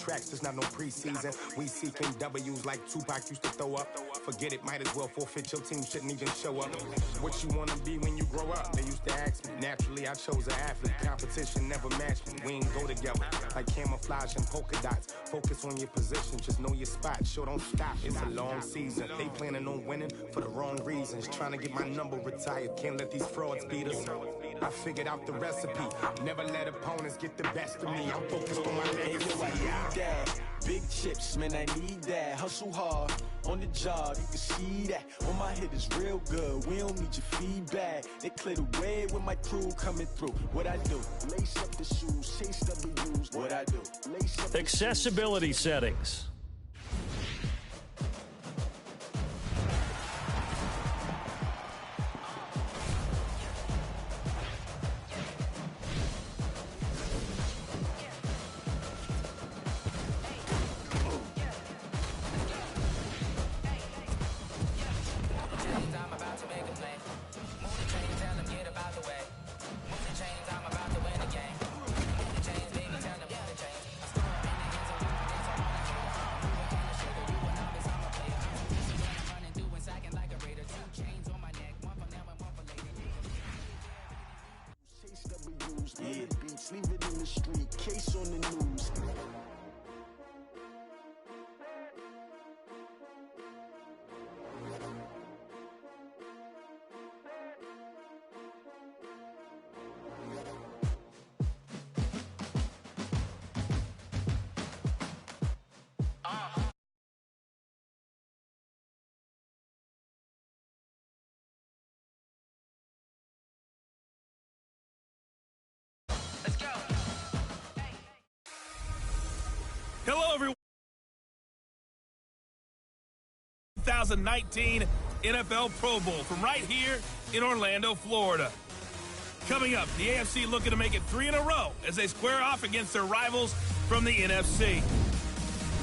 tracks, there's not no preseason. We seeking W's like Tupac used to throw up. Forget it, might as well forfeit. Your team shouldn't even show up. What you wanna be when you grow up? They used to ask me. Naturally, I chose an athlete. Competition never matched me. We ain't go together like camouflage and polka dots. Focus on your position, just know your spot. Sure, don't stop. It's a long season. They planning on winning for the wrong reasons. Trying to get my number retired. Can't let these frauds beat us. I figured out the recipe. Never let opponents get the best of me. I'm focused on my legacy. Big chips, man, I need that. Hustle hard on the job, you can see that. On my hit is real good. We don't need your feedback. They clear the way with my crew coming through. What I do? Lace up the shoes, chase W's. What I do? Lace up accessibility settings. Yeah, beats, leave it in the street, case on the news. Hello, everyone. 2019 NFL Pro Bowl from right here in Orlando, Florida. Coming up, the AFC looking to make it 3 in a row as they square off against their rivals from the NFC.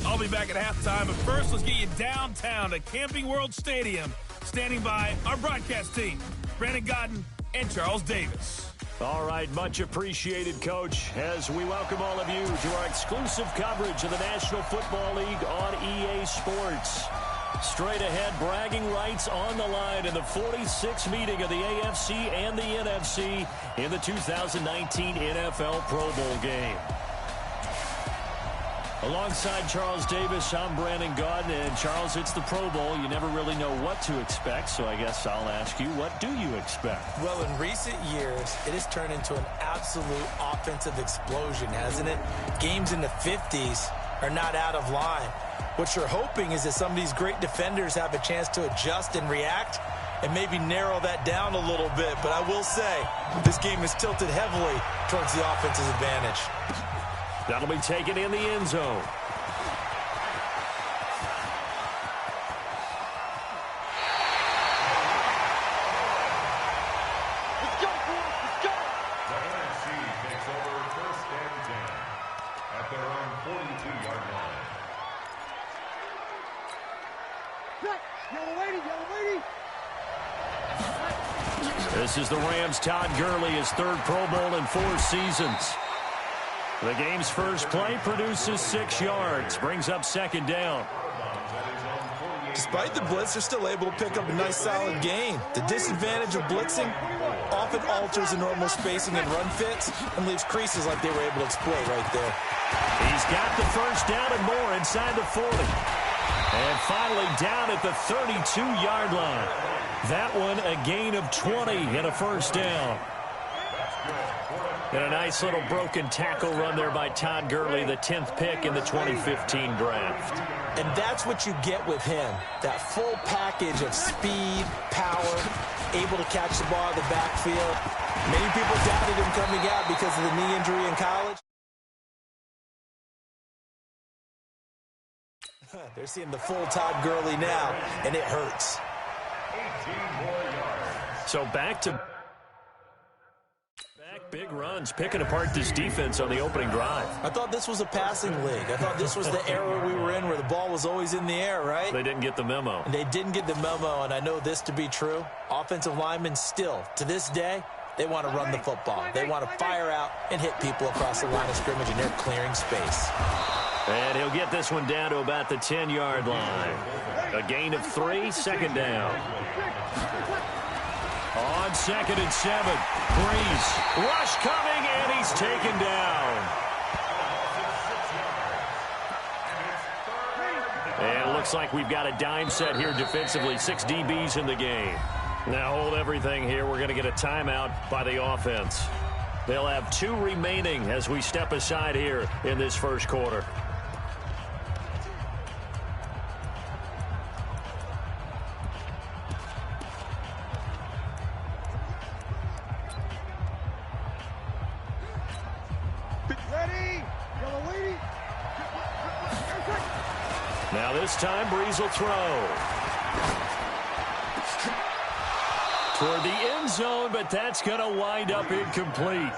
I'll be back at halftime, but first, let's get you downtown to Camping World Stadium. Standing by our broadcast team, Brandon Godden and Charles Davis. All right, much appreciated, Coach, as we welcome all of you to our exclusive coverage of the National Football League on EA Sports. Straight ahead, bragging rights on the line in the 46th meeting of the AFC and the NFC in the 2019 NFL Pro Bowl game. Alongside Charles Davis, I'm Brandon Godden, and Charles, it's the Pro Bowl. You never really know what to expect, so I guess I'll ask you, what do you expect? Well, in recent years, it has turned into an absolute offensive explosion, hasn't it? Games in the 50s are not out of line. What you're hoping is that some of these great defenders have a chance to adjust and react and maybe narrow that down a little bit. But I will say, this game is tilted heavily towards the offense's advantage. That'll be taken in the end zone. Let's go, boys. Let's go. The NFC takes over 1st and 10 at their own 42-yard line. This is the Rams' Todd Gurley, his 3rd Pro Bowl in 4 seasons. The game's first play produces 6 yards, brings up 2nd down. Despite the blitz, they're still able to pick up a nice, solid gain. The disadvantage of blitzing often alters the normal spacing and run fits and leaves creases like they were able to exploit right there. He's got the 1st down and more inside the 40. And finally down at the 32-yard line. That one a gain of 20 and a 1st down. And a nice little broken tackle run there by Todd Gurley, the 10th pick in the 2015 draft. And that's what you get with him, that full package of speed, power, able to catch the ball in the backfield. Many people doubted him coming out because of the knee injury in college. They're seeing the full Todd Gurley now, and it hurts. 18 more yards. So back big runs, picking apart this defense on the opening drive. I thought this was a passing league. I thought this was the era we were in where the ball was always in the air, right? They didn't get the memo. And they didn't get the memo, and I know this to be true. Offensive linemen still, to this day, they want to run the football. They want to fire out and hit people across the line of scrimmage, and they're clearing space. And he'll get this one down to about the 10-yard line. A gain of 3, second down. On 2nd and 7, Breeze. Rush coming, and he's taken down. And it looks like we've got a dime set here defensively. 6 DBs in the game. Now hold everything here. We're going to get a timeout by the offense. They'll have 2 remaining as we step aside here in this first quarter. Now this time, Breeze will throw. Toward the end zone, but that's going to wind up incomplete.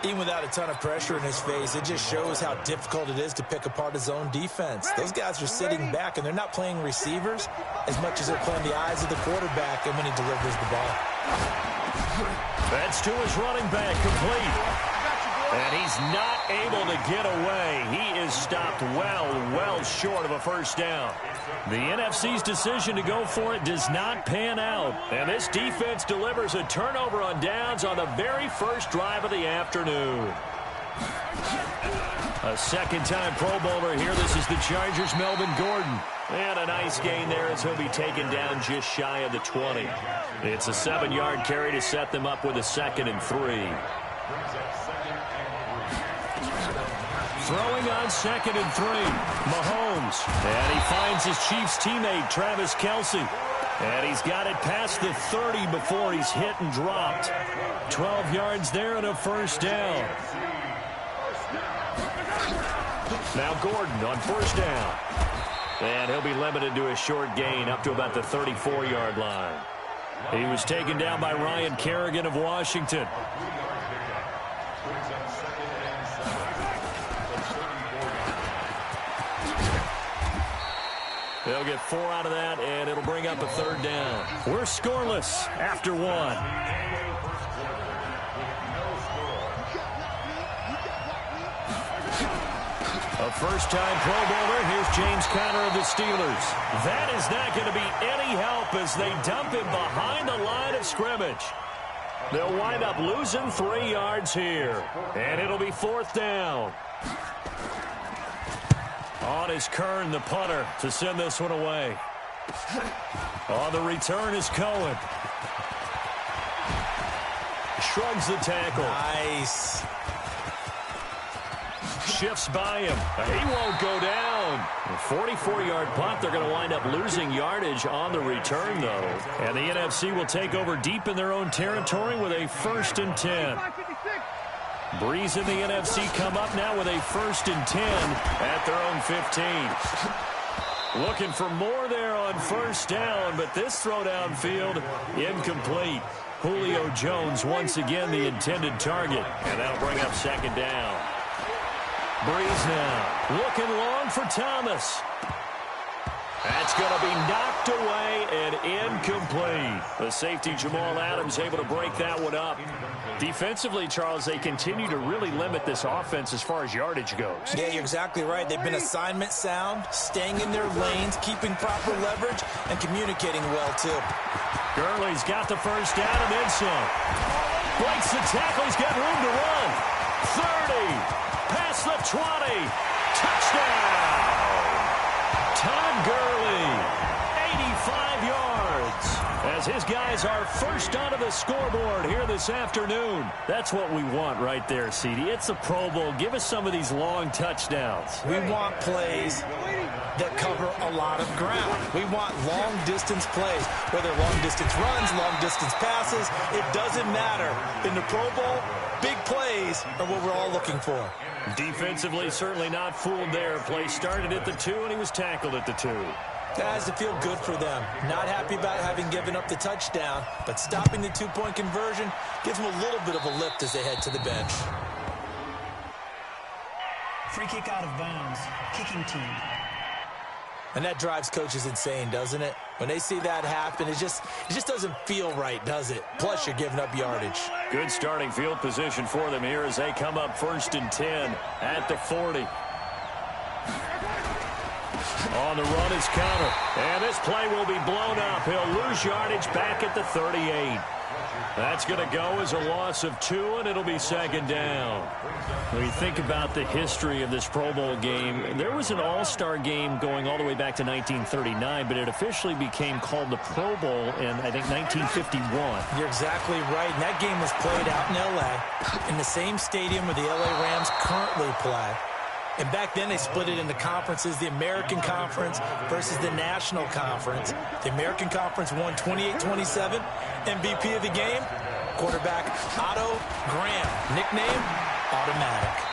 Even without a ton of pressure in his face, it just shows how difficult it is to pick apart his own defense. Those guys are sitting back, and they're not playing receivers as much as they're playing the eyes of the quarterback and when he delivers the ball. That's to his running back, complete. And he's not able to get away. He is stopped well short of a first down. The NFC's decision to go for it does not pan out. And this defense delivers a turnover on downs on the very first drive of the afternoon. A second-time Pro Bowler here. This is the Chargers' Melvin Gordon. And a nice gain there as he'll be taken down just shy of the 20. It's a 7-yard carry to set them up with a 2nd and 3. Throwing on 2nd and 3, Mahomes. And he finds his Chiefs teammate, Travis Kelce. And he's got it past the 30 before he's hit and dropped. 12 yards there and a first down. Now Gordon on first down. And he'll be limited to a short gain up to about the 34-yard line. He was taken down by Ryan Kerrigan of Washington. They'll get 4 out of that, and it'll bring up a 3rd down. We're scoreless after 1. A first-time Pro Bowler. Here's James Conner of the Steelers. That is not going to be any help as they dump him behind the line of scrimmage. They'll wind up losing 3 yards here, and it'll be 4th down. On is Kern, the punter, to send this one away. On the return is Cohen. Shrugs the tackle. Nice. Shifts by him. He won't go down. 44-yard punt. They're going to wind up losing yardage on the return, though. And the NFC will take over deep in their own territory with a 1st and 10. Breeze and the NFC come up now with a 1st and 10 at their own 15. Looking for more there on first down, but this throw downfield incomplete. Julio Jones once again the intended target, and that'll bring up 2nd down. Breeze now looking long for Thomas. That's going to be knocked away and incomplete. The safety Jamal Adams able to break that one up. Defensively, Charles, they continue to really limit this offense as far as yardage goes. Yeah, you're exactly right. They've been assignment sound, staying in their lanes, keeping proper leverage, and communicating well, too. Gurley's got the first down and then some. Breaks the tackle. He's got room to run. 30. Past the 20. Touchdown. Todd Gurley, 85 yards, as his guys are first onto the scoreboard here this afternoon. That's what we want right there, CD. It's a Pro Bowl. Give us some of these long touchdowns. We want plays that cover a lot of ground. We want long-distance plays, whether long-distance runs, long-distance passes. It doesn't matter. In the Pro Bowl, big plays are what we're all looking for. Defensively, certainly not fooled there. Play started at the 2, and he was tackled at the 2. Guys, to feel good for them. Not happy about having given up the touchdown, but stopping the 2-point conversion gives them a little bit of a lift as they head to the bench. Free kick out of bounds. Kicking team. And that drives coaches insane, doesn't it? When they see that happen, it just doesn't feel right, does it? Plus, you're giving up yardage. Good starting field position for them here as they come up 1st and 10 at the 40. On the run is Counter. And this play will be blown up. He'll lose yardage back at the 38. That's going to go as a loss of 2, and it'll be 2nd down. When you think about the history of this Pro Bowl game, there was an all-star game going all the way back to 1939, but it officially became called the Pro Bowl in, I think, 1951. You're exactly right. And that game was played out in L.A. in the same stadium where the L.A. Rams currently play. And back then, they split it into conferences, the American Conference versus the National Conference. The American Conference won 28-27. MVP of the game, quarterback Otto Graham, nickname Automatic.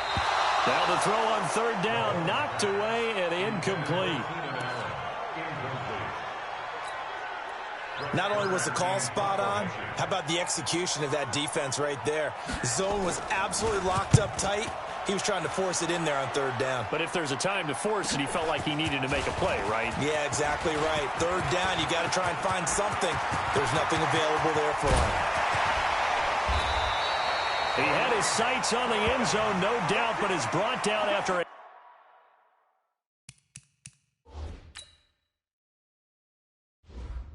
Now the throw on 3rd down, knocked away and incomplete. Not only was the call spot on, how about the execution of that defense right there? The zone was absolutely locked up tight. He was trying to force it in there on 3rd down. But if there's a time to force it, he felt like he needed to make a play, right? Yeah, exactly right. 3rd down, you got to try and find something. There's nothing available there for him. He had his sights on the end zone, no doubt, but is brought down after a...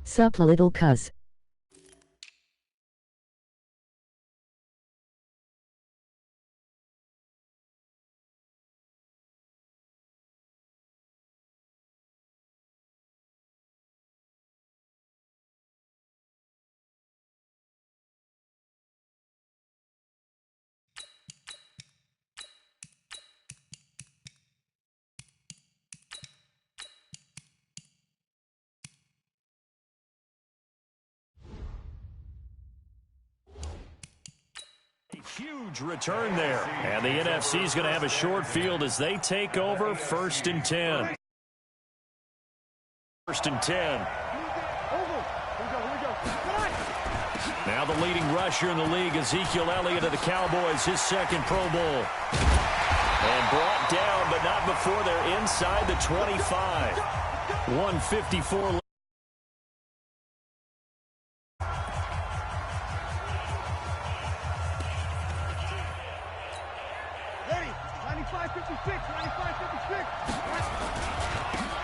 Sup little cuz. Huge return there. And the NFC is going to have a short field as they take over 1st and 10. 1st and 10. Now the leading rusher in the league, Ezekiel Elliott of the Cowboys, his 2nd Pro Bowl. And brought down, but not before they're inside the 25. 154.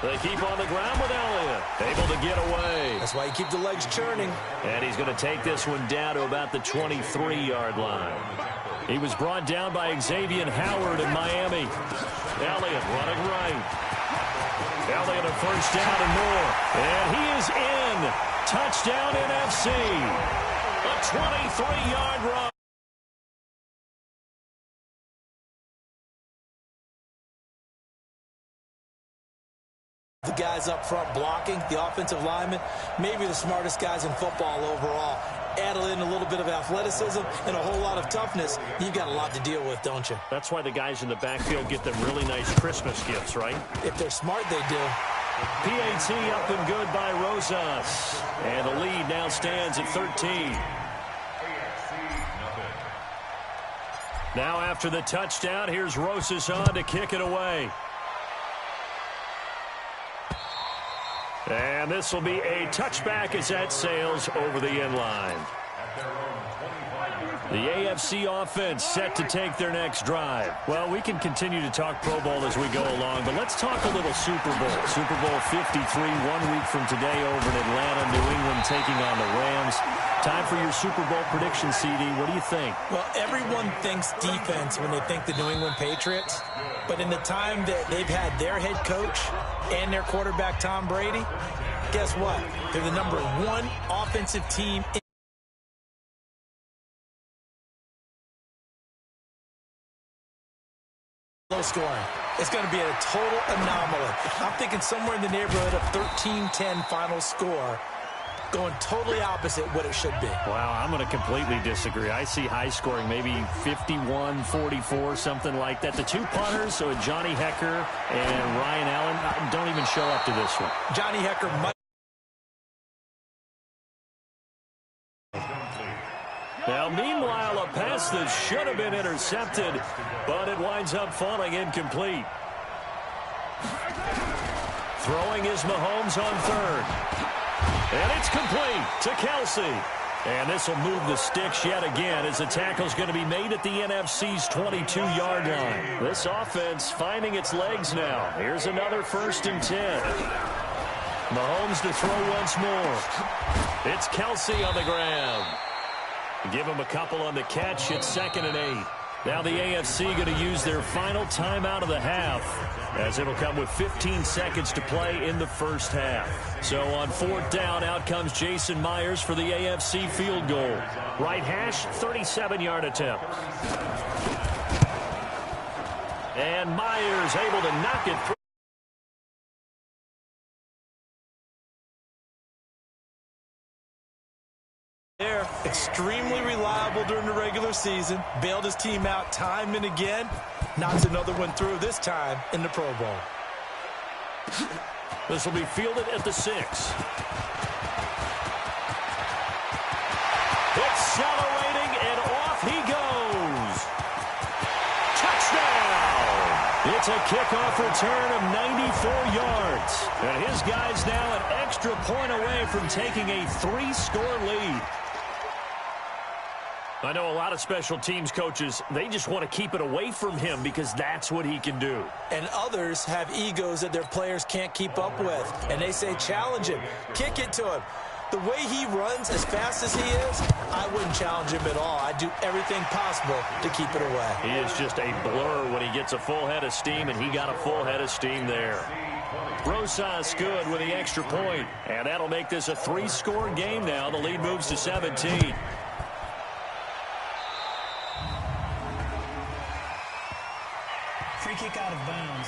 They keep on the ground with Elliott. Able to get away. That's why you keep the legs churning. And he's going to take this one down to about the 23-yard line. He was brought down by Xavier Howard in Miami. Elliott running right. Elliott a 1st down and more. And he is in. Touchdown NFC. A 23-yard run. The guys up front blocking, the offensive linemen, maybe the smartest guys in football overall. Add in a little bit of athleticism and a whole lot of toughness, you've got a lot to deal with, don't you? That's why the guys in the backfield get them really nice Christmas gifts, right? If they're smart, they do. PAT up and good by Rosas. And the lead now stands at 13. Now after the touchdown, here's Rosas on to kick it away. And this will be a touchback as that sails over the end line. The AFC offense set to take their next drive. Well, we can continue to talk Pro Bowl as we go along, but let's talk a little Super Bowl. Super Bowl 53, 1 week from today over in Atlanta, New England taking on the Rams. Time for your Super Bowl prediction, CD. What do you think? Well, everyone thinks defense when they think the New England Patriots. But in the time that they've had their head coach and their quarterback, Tom Brady, guess what? They're the #1 offensive team in low scoring. It's going to be a total anomaly. I'm thinking somewhere in the neighborhood of 13-10 final score, going totally opposite what it should be. Wow, I'm going to completely disagree. I see high scoring, maybe 51-44, something like that. The two punters, so Johnny Hecker and Ryan Allen, don't even show up to this one. Johnny Hecker might. Now, meanwhile, a pass that should have been intercepted, but it winds up falling incomplete. Throwing is Mahomes on third. And it's complete to Kelsey. And this will move the sticks yet again as the tackle's going to be made at the NFC's 22-yard line. This offense finding its legs now. Here's another 1st and 10. Mahomes to throw once more. It's Kelsey on the ground. Give him a couple on the catch. It's 2nd and 8. Now the AFC going to use their final timeout of the half, as it'll come with 15 seconds to play in the first half. So on 4th down, out comes Jason Myers for the AFC field goal. Right hash, 37-yard attempt. And Myers able to knock it through. There, extremely reliable during the regular season. Bailed his team out time and again. Knocks another one through, this time in the Pro Bowl. This will be fielded at the 6. Accelerating, and off he goes. Touchdown! It's a kickoff return of 94 yards. And his guy's now an extra point away from taking a 3-score lead. I know a lot of special teams coaches, they just want to keep it away from him because that's what he can do. And others have egos that their players can't keep up with. And they say, challenge him, kick it to him. The way he runs as fast as he is, I wouldn't challenge him at all. I'd do everything possible to keep it away. He is just a blur when he gets a full head of steam, and he got a full head of steam there. Rosas good with the extra point, and that'll make this a 3-score game now. The lead moves to 17. Free kick out of bounds.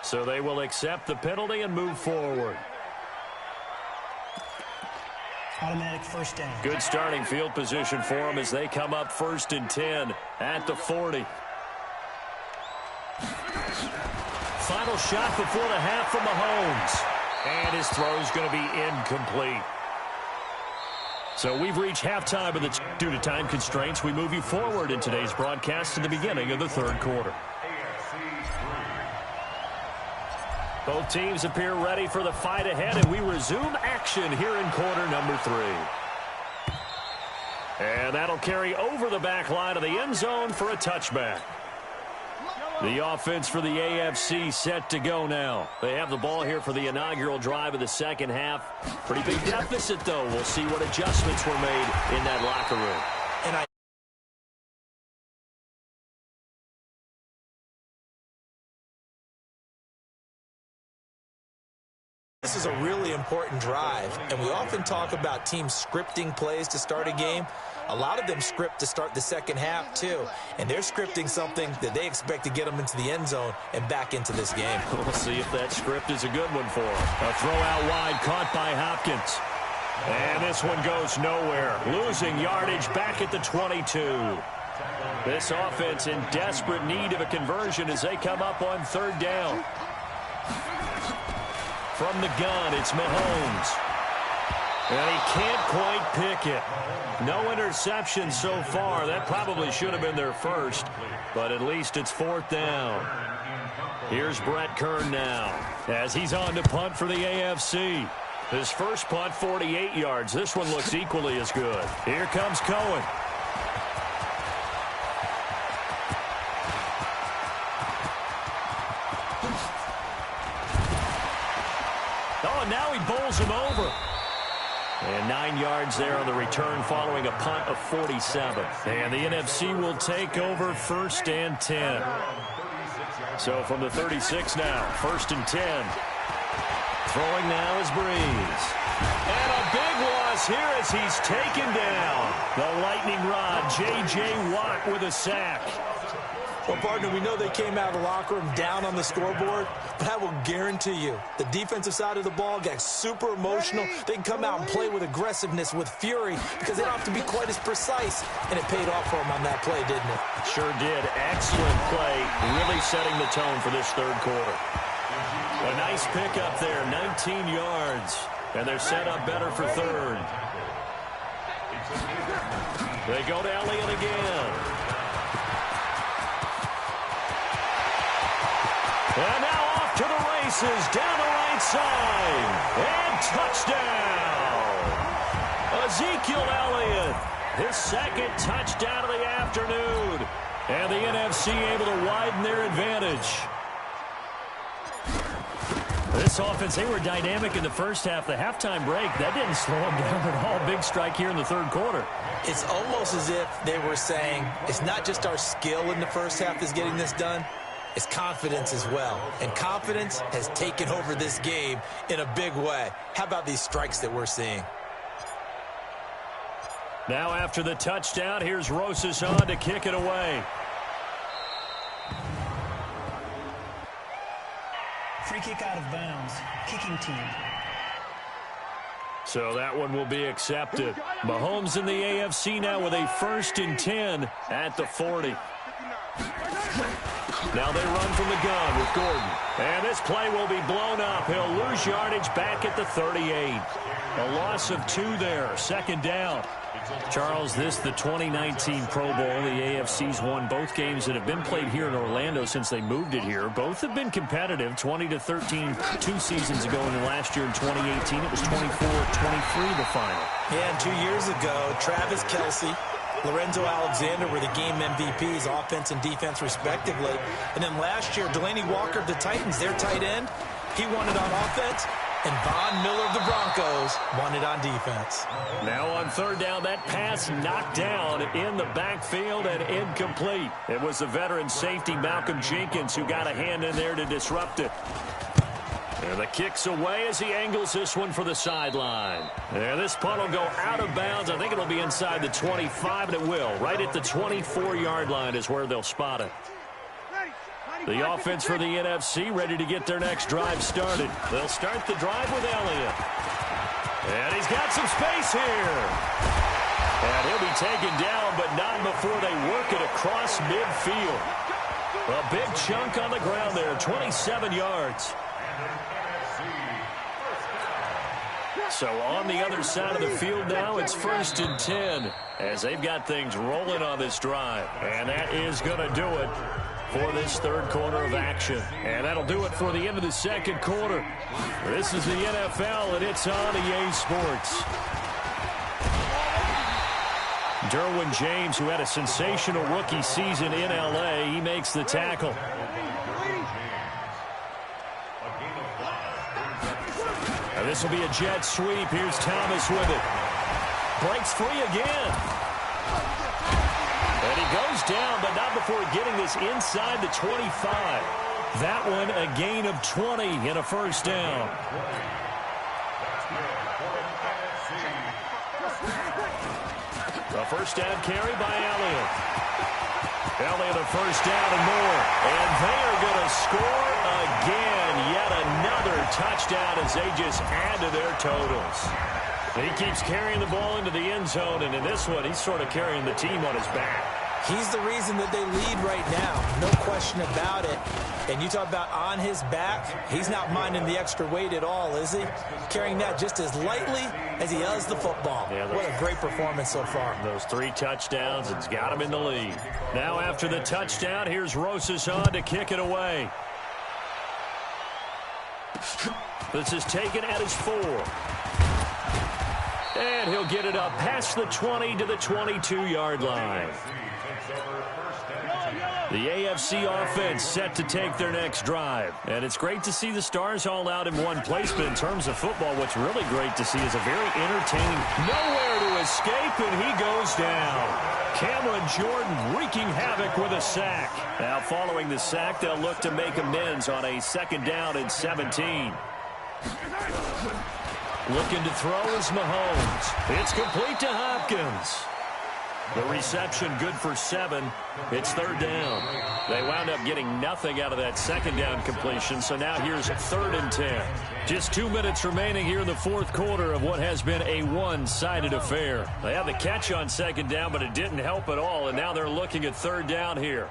So they will accept the penalty and move forward. Automatic 1st down. Good starting field position for them as they come up 1st and 10 at the 40. Final shot before the half from Mahomes. And his throw's going to be incomplete. So we've reached halftime, but due to time constraints, we move you forward in today's broadcast to the beginning of the 3rd quarter. Both teams appear ready for the fight ahead, and we resume action here in quarter number 3. And that'll carry over the back line of the end zone for a touchback. The offense for the AFC set to go now. They have the ball here for the inaugural drive of the 2nd half. Pretty big deficit, though. We'll see what adjustments were made in that locker room. And this is a really important drive, and we often talk about teams scripting plays to start a game. A lot of them script to start the 2nd half, too, and they're scripting something that they expect to get them into the end zone and back into this game. We'll see if that script is a good one for them. A throw out wide caught by Hopkins. And this one goes nowhere. Losing yardage back at the 22. This offense in desperate need of a conversion as they come up on 3rd down. From the gun, it's Mahomes. And he can't quite pick it. No interception so far. That probably should have been their first, but at least it's 4th down. Here's Brett Kern now as he's on to punt for the AFC. His first punt, 48 yards. This one looks equally as good. Here comes Cohen. Oh, and now he bowls him over. And 9 yards there on the return following a punt of 47. And the NFC will take over 1st and 10. So from the 36 now, 1st and 10. Throwing now is Breeze. And a big loss here as he's taken down. The lightning rod, J.J. Watt with a sack. Well, partner, we know they came out of the locker room down on the scoreboard, but I will guarantee you the defensive side of the ball got super emotional. They can come out and play with aggressiveness, with fury, because they don't have to be quite as precise, and it paid off for them on that play, didn't it? Sure did. Excellent play, really setting the tone for this 3rd quarter. A nice pickup there, 19 yards, and they're set up better for 3rd. They go to Elliott again. And now off to the races, down the right side. And touchdown! Ezekiel Elliott, his second touchdown of the afternoon. And the NFC able to widen their advantage. This offense, they were dynamic in the first half. The halftime break, that didn't slow them down at all. Big strike here in the third quarter. It's almost as if they were saying, it's not just our skill in the first half that's getting this done, it's confidence as well. And confidence has taken over this game in a big way. How about these strikes that we're seeing? Now after the touchdown, here's Rosas on to kick it away. Free kick out of bounds. Kicking team. So that one will be accepted. Mahomes in the AFC now with a 1st and 10 at the 40. Now they run from the gun with Gordon. And this play will be blown up. He'll lose yardage back at the 38. A loss of 2 there. 2nd down. Charles, this the 2019 Pro Bowl. The AFC's won both games that have been played here in Orlando since they moved it here. Both have been competitive, 20-13 2 seasons ago, and last year in 2018 it was 24-23 the final. Yeah, and 2 years ago, Travis Kelce, Lorenzo Alexander were the game MVPs, offense and defense respectively. And then last year, Delaney Walker of the Titans, their tight end, he won it on offense. And Von Miller of the Broncos won it on defense. Now on 3rd down, that pass knocked down in the backfield and incomplete. It was the veteran safety Malcolm Jenkins who got a hand in there to disrupt it. And the kick's away as he angles this one for the sideline. And this punt will go out of bounds. I think it'll be inside the 25, and it will. Right at the 24-yard line is where they'll spot it. The offense for the NFC ready to get their next drive started. They'll start the drive with Elliott. And he's got some space here. And he'll be taken down, but not before they work it across midfield. A big chunk on the ground there, 27 yards. So on the other side of the field now, it's 1st and 10 as they've got things rolling on this drive. And that is going to do it for this 3rd quarter of action. And that'll do it for the end of the 2nd quarter. This is the NFL, and it's on EA Sports. Derwin James, who had a sensational rookie season in L.A., he makes the tackle. And this will be a jet sweep. Here's Thomas with it. Breaks free again. And he goes down, but not before getting this inside the 25. That one a gain of 20 and a 1st down. A 1st down carry by Elliott. Elliott a 1st down and more. And they are going to score again. Yet another touchdown as they just add to their totals. He keeps carrying the ball into the end zone, and in this one, he's sort of carrying the team on his back. He's the reason that they lead right now. No question about it. And you talk about on his back, he's not minding the extra weight at all, is he? Carrying that just as lightly as he does the football. Yeah, what a great performance so far. Those 3 touchdowns, it's got him in the lead. Now after the touchdown, here's Rosas on to kick it away. This is taken at his 4. And he'll get it up past the 20 to the 22-yard line. The AFC offense set to take their next drive. And it's great to see the stars all out in one place, but in terms of football, what's really great to see is a very entertaining nowhere to escape, and he goes down. Cameron Jordan wreaking havoc with a sack. Now following the sack, they'll look to make amends on a 2nd down and 17. Looking to throw is Mahomes. It's complete to Hopkins. The reception good for 7. It's 3rd down. They wound up getting nothing out of that 2nd down completion, so now here's 3rd and 10. Just 2 minutes remaining here in the 4th quarter of what has been a one-sided affair. They had the catch on 2nd down, but it didn't help at all, and now they're looking at 3rd down here.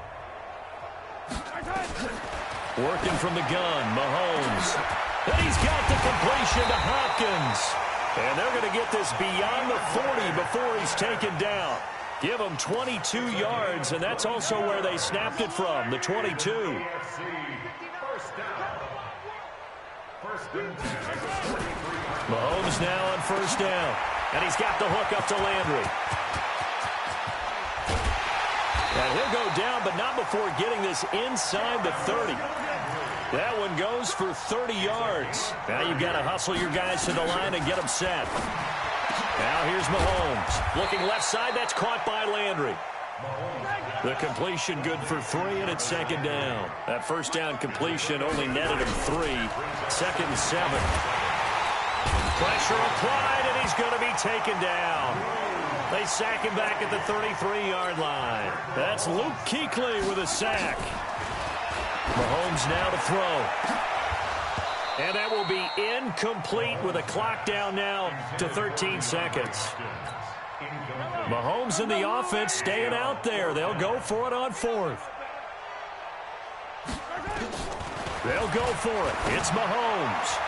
Working from the gun, Mahomes. And he's got the completion to Hopkins. And they're going to get this beyond the 40 before he's taken down. Give him 22 yards, and that's also where they snapped it from, the 22. first down. First and 10. Mahomes now on first down. And he's got the hook up to Landry. And he'll go down, but not before getting this inside the 30. That one goes for 30 yards. Now you've got to hustle your guys to the line and get them set. Now here's Mahomes. Looking left side, that's caught by Landry. The completion good for 3, and it's second down. That first down completion only netted him 3. Second and 7. Pressure applied, and he's going to be taken down. They sack him back at the 33-yard line. That's Luke Kuechly with a sack. Mahomes now to throw. And that will be incomplete with a clock down now to 13 seconds. Mahomes and the offense staying out there. They'll go for it on 4th. They'll go for it. It's Mahomes.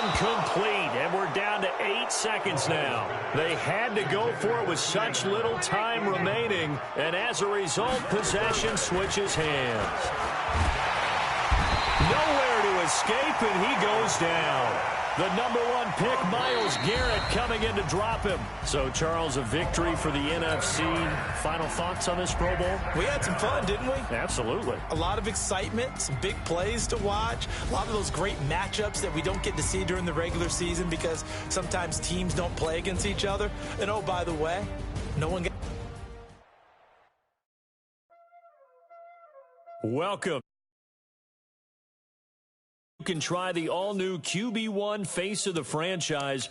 Incomplete, and we're down to 8 seconds now. They had to go for it with such little time remaining, and as a result, possession switches hands. Nowhere to escape, and he goes down. The number 1 pick, Myles Garrett, coming in to drop him. So, Charles, a victory for the NFC. Final thoughts on this Pro Bowl? We had some fun, didn't we? Absolutely. A lot of excitement, some big plays to watch, a lot of those great matchups that we don't get to see during the regular season because sometimes teams don't play against each other. And, oh, by the way, no one gets... Welcome. You can try the all-new QB1 face of the franchise.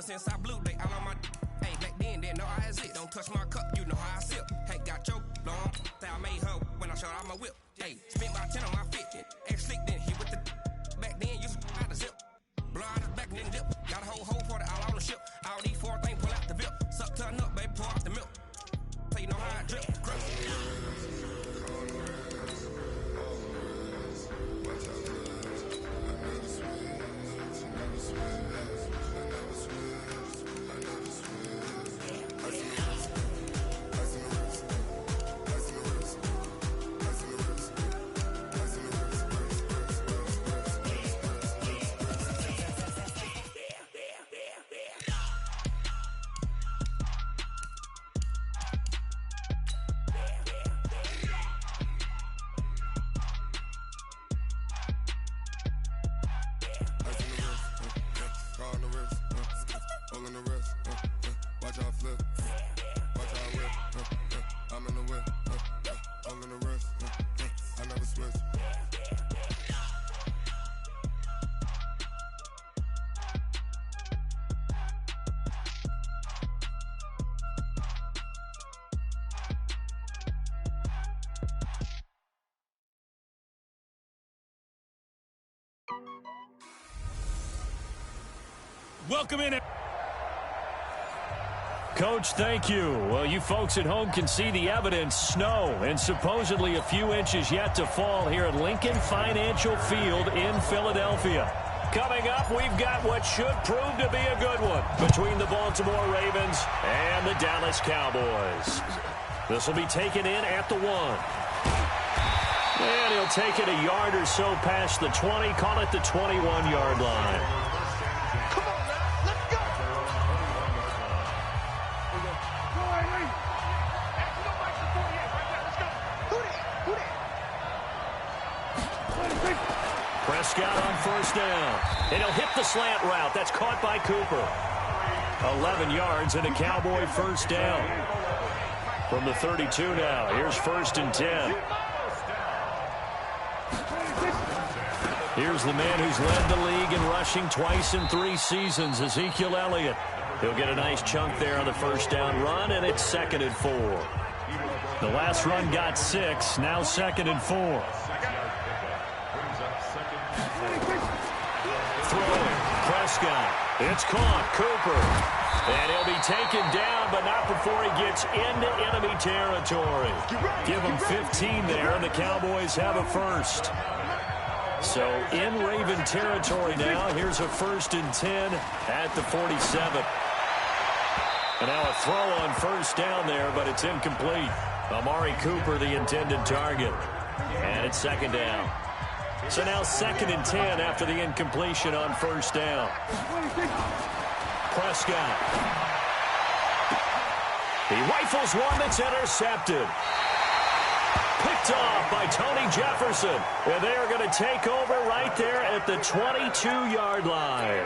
Since I blew, they all on my hey, back then, they know I exist. Don't touch my cup, you know how I sip. Hey, got your long, I made her when I showed out my whip. Hey, spent about 10 on my fit. Ex slick, then hit with the back then, used to out the zip. Blow out his back, then dip. Got a whole hole for the all on the ship. All these 4 things, pull out the VIP. Suck, turn up, baby, pour out the milk. So you know how I drip. Welcome in. Coach, thank you. Well, you folks at home can see the evidence. Snow and supposedly a few inches yet to fall here at Lincoln Financial Field in Philadelphia. Coming up, we've got what should prove to be a good one between the Baltimore Ravens and the Dallas Cowboys. This will be taken in at the 1. And he'll take it a yard or so past the 20, call it the 21-yard line. Come on now, let's go. Prescott on first down. And he'll hit the slant route. That's caught by Cooper. 11 yards and a Cowboy first down. From the 32 now. Here's 1st and 10. Here's the man who's led the league in rushing twice in 3 seasons, Ezekiel Elliott. He'll get a nice chunk there on the first down run, and it's 2nd and 4. The last run got 6, now 2nd and 4. Throwing, Prescott. It's caught, Cooper. And he'll be taken down, but not before he gets into enemy territory. Give him 15 there, and the Cowboys have a first. So in Raven territory now. Here's a 1st and 10 at the 47. And now a throw on first down there, but it's incomplete. Amari Cooper, the intended target. And it's 2nd down. So now 2nd and 10 after the incompletion on first down. Prescott. He rifles one that's intercepted. Picked off by Tony Jefferson. And they are going to take over right there at the 22-yard line.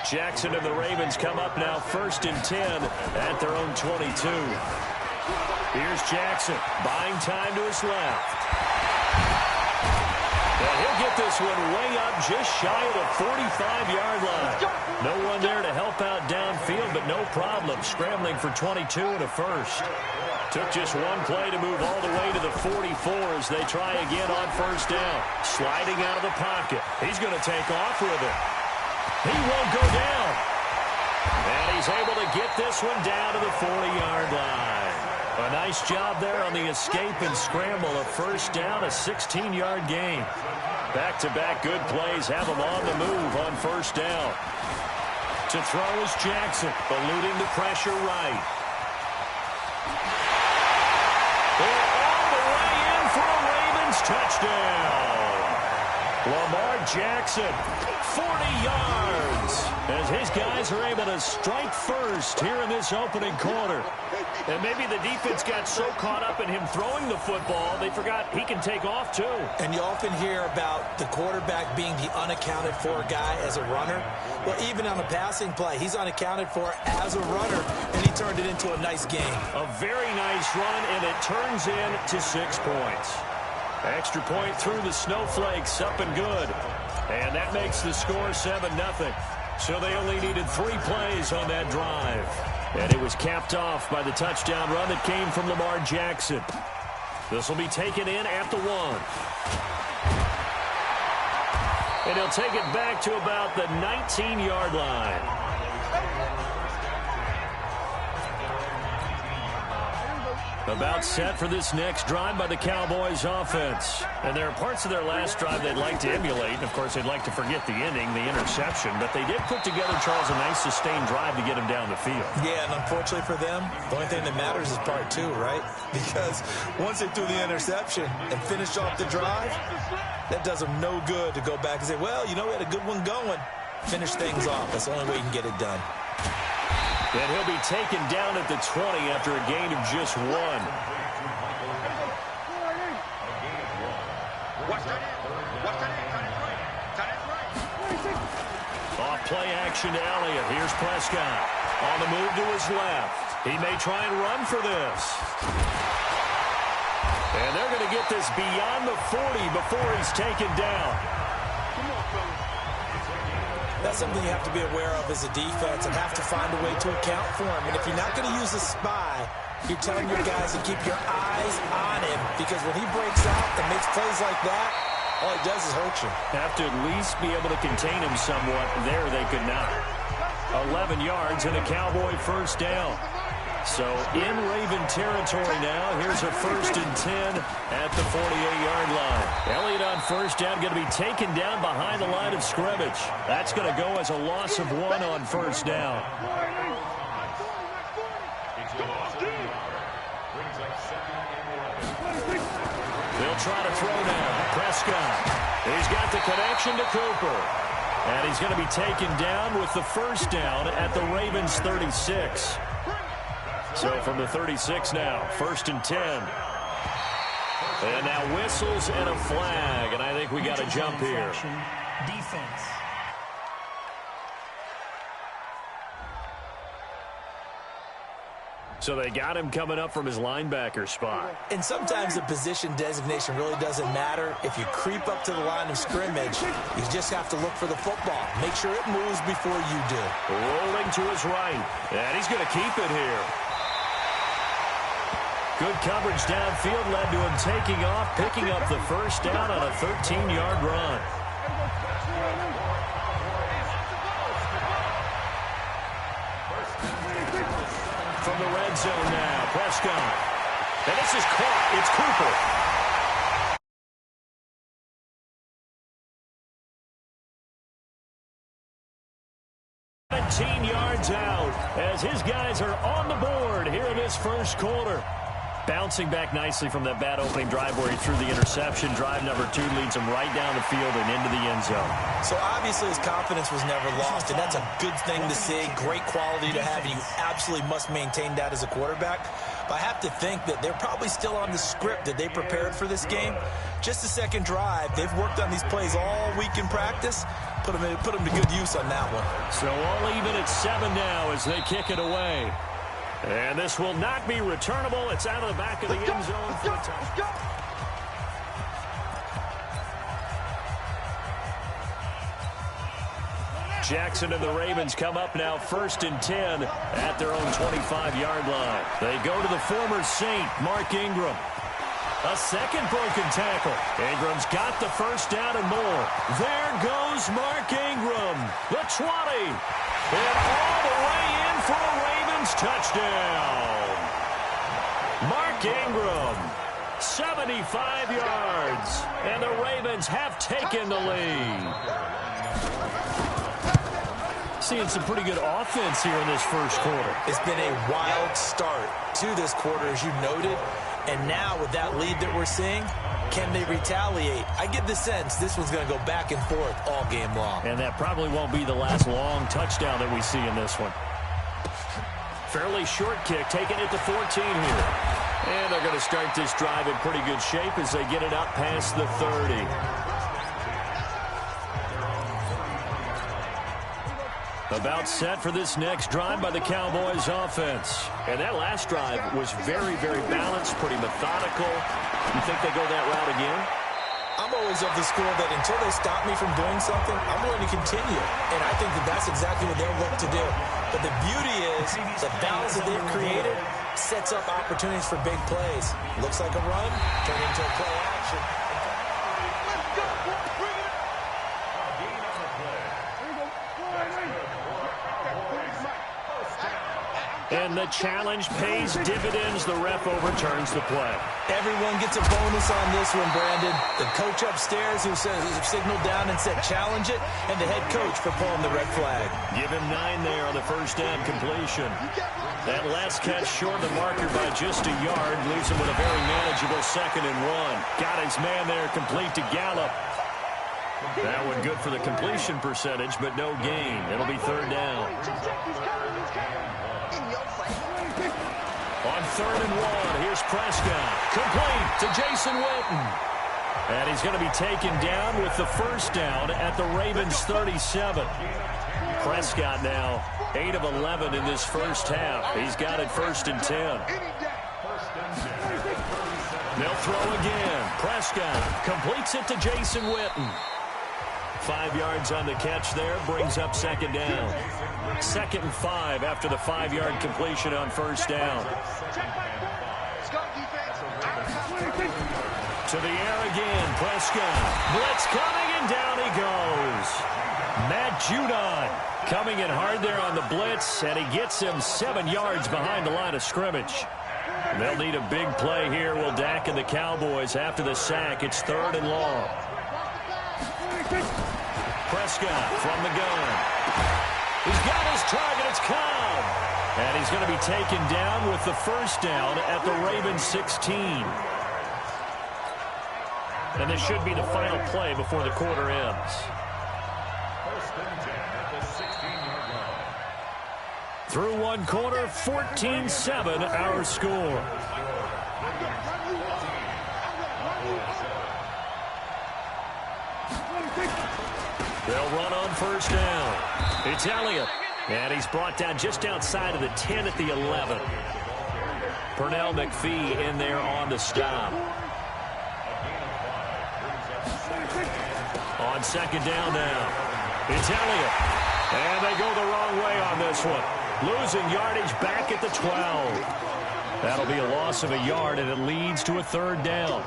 Jackson and the Ravens come up now 1st and 10 at their own 22. Here's Jackson buying time to his left. And he'll get this one way up just shy of the 45-yard line. No one there to help out downfield, but no problem. Scrambling for 22 and a first. Took just one play to move all the way to the 44 as they try again on first down. Sliding out of the pocket. He's going to take off with it. He won't go down. And he's able to get this one down to the 40-yard line. A nice job there on the escape and scramble. A first down, a 16-yard gain. Back-to-back good plays have him on the move on first down. To throw is Jackson, eluding the pressure right. They're all the way in for a Ravens touchdown. Lamar Jackson, 40 yards, as his guys are able to strike first here in this opening quarter. And maybe the defense got so caught up in him throwing the football, they forgot he can take off too. And you often hear about the quarterback being the unaccounted for guy as a runner. Well, even on a passing play, he's unaccounted for as a runner, and he turned it into a nice game. A very nice run, and it turns into 6 points. Extra point through the snowflakes, up and good. And that makes the score 7-0. So they only needed 3 plays on that drive. And it was capped off by the touchdown run that came from Lamar Jackson. This will be taken in at the 1. And he'll take it back to about the 19-yard line. About set for this next drive by the Cowboys offense. And there are parts of their last drive they'd like to emulate. And, of course, they'd like to forget the ending, the interception. But they did put together, Charles, a nice sustained drive to get him down the field. Yeah, and unfortunately for them, the only thing that matters is part 2, right? Because once they threw the interception and finished off the drive, that does them no good to go back and say, well, you know, we had a good one going. Finish things off. That's the only way you can get it done. And he'll be taken down at the 20 after a gain of just 1. Off play action to Elliott. Here's Prescott. On the move to his left. He may try and run for this. And they're going to get this beyond the 40 before he's taken down. That's something you have to be aware of as a defense and have to find a way to account for him. And if you're not going to use a spy, you're telling your guys to keep your eyes on him, because when he breaks out and makes plays like that, all he does is hurt you. Have to at least be able to contain him somewhat. There they could not. 11 yards and a Cowboy first down. So in Raven territory now. Here's a 1st and 10 at the 48-yard line. Elliott on first down, going to be taken down behind the line of scrimmage. That's going to go as a loss of 1 on first down. They'll try to throw now. Prescott. He's got the connection to Cooper. And he's going to be taken down with the first down at the Ravens 36. So from the 36 now, 1st and 10. And now whistles and a flag. And I think we got a jump here. Defense. So they got him coming up from his linebacker spot. And sometimes the position designation really doesn't matter. If you creep up to the line of scrimmage, you just have to look for the football. Make sure it moves before you do. Rolling to his right. And he's going to keep it here. Good coverage downfield led to him taking off, picking up the first down on a 13-yard run. From the red zone now, Prescott. And this is caught. It's Cooper. 17 yards out as his guys are on the board here in this first quarter. Bouncing back nicely from that bad opening drive where he threw the interception. Drive number 2 leads him right down the field and into the end zone. So obviously his confidence was never lost, and that's a good thing to see. Great quality to have, and you absolutely must maintain that as a quarterback. But I have to think that they're probably still on the script that they prepared for this game. Just the second drive. They've worked on these plays all week in practice. Put them to good use on that one. So all even at 7 now as they kick it away. And this will not be returnable. It's out of the back of the end zone for a touchdown. Jackson and the Ravens come up now 1st and 10 at their own 25-yard line. They go to the former Saint, Mark Ingram. A second broken tackle. Ingram's got the first down and more. There goes Mark Ingram. The 20. And all the way in for a Ravens touchdown. Mark Ingram, 75 yards. And the Ravens have taken the lead. Seeing some pretty good offense here in this first quarter. It's been a wild start to this quarter, as you noted. And now with that lead that we're seeing, can they retaliate? I get the sense this one's going to go back and forth all game long. And that probably won't be the last long touchdown that we see in this one. Fairly short kick, taking it to 14 here. And they're going to start this drive in pretty good shape as they get it up past the 30. About set for this next drive by the Cowboys offense. And that last drive was very, very balanced, pretty methodical. You think they go that route again? I'm always of the school that until they stop me from doing something, I'm going to continue. And I think that that's exactly what they'll look to do. But the beauty is the balance that they've created sets up opportunities for big plays. Looks like a run, turned into a play action. And the challenge pays dividends. The ref overturns the play. Everyone gets a bonus on this one, Brandon. The coach upstairs who signaled down and said challenge it, and the head coach for pulling the red flag. Give him 9 there on the first down completion. That last catch short of the marker by just a yard leaves him with a very manageable 2nd and 1. Got his man there complete to Gallup. That one good for the completion percentage, but no gain. It'll be 3rd down. On 3rd and 1, here's Prescott. Complete to Jason Witten. And he's going to be taken down with the first down at the Ravens 37. Prescott now 8 of 11 in this first half. He's got it 1st and 10. They'll throw again. Prescott completes it to Jason Witten. 5 yards on the catch there, brings up 2nd down. 2nd and 5 after the 5-yard completion on first down. To the air again, Prescott. Blitz coming, and down he goes. Matt Judon Coming in hard there on the blitz, and he gets him 7 yards behind the line of scrimmage. They'll need a big play here, will Dak and the Cowboys. After the sack, it's 3rd and long. Prescott from the gun. He's got his target. It's Cobb. And he's going to be taken down with the first down at the Ravens 16. And this should be the final play before the quarter ends. Through one quarter, 14-7 our score. They'll run on first down. It's Elliott. And he's brought down just outside of the 10 at the 11. Pernell McPhee in there on the stop. On second down now. It's Elliott. And they go the wrong way on this one. Losing yardage back at the 12. That'll be a loss of a yard, and it leads to a 3rd down.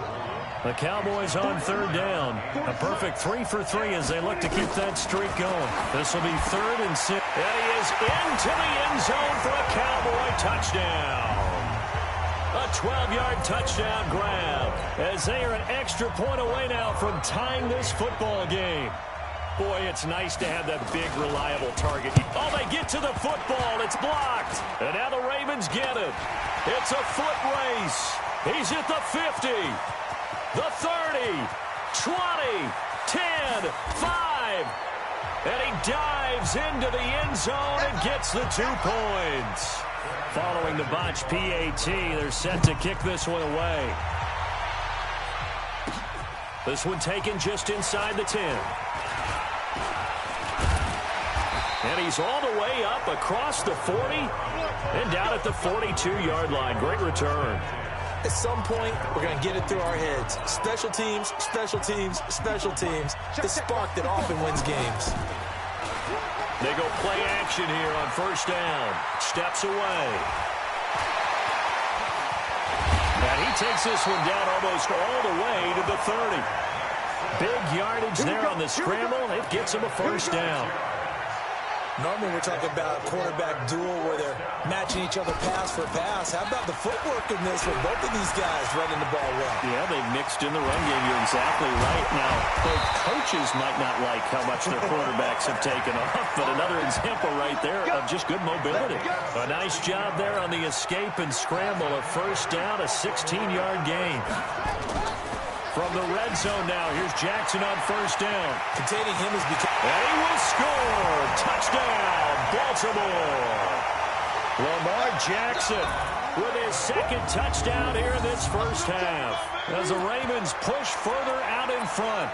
The Cowboys on 3rd down. A perfect 3 for 3 as they look to keep that streak going. This will be 3rd and 6. And he is into the end zone for a Cowboy touchdown. A 12-yard touchdown grab as they are an extra point away now from tying this football game. Boy, it's nice to have that big, reliable target. Oh, they get to the football. It's blocked. And now the Ravens get it. It's a foot race. He's at the 50. The 30, 20, 10, 5. And he dives into the end zone and gets the 2 points. Following the botch PAT, they're set to kick this one away. This one taken just inside the 10. And he's all the way up across the 40 and down at the 42-yard line. Great return. At some point, we're going to get it through our heads. Special teams, special teams, special teams. The spark that often wins games. They go play action here on first down. Steps away. And he takes this one down almost all the way to the 30. Big yardage there on the scramble. It gets him a first down. Normally we're talking about a quarterback duel where they're matching each other pass for pass. How about the footwork in this with both of these guys running the ball well? Yeah, they've mixed in the run game. You're exactly right. Now, both coaches might not like how much their quarterbacks have taken off, but another example right there of just good mobility. A nice job there on the escape and scramble. A first down, a 16-yard gain. From the red zone now, here's Jackson on first down. Containing him is becoming... And he will score! Touchdown, Baltimore! Lamar Jackson with his 2nd touchdown here in this first half as the Ravens push further out in front.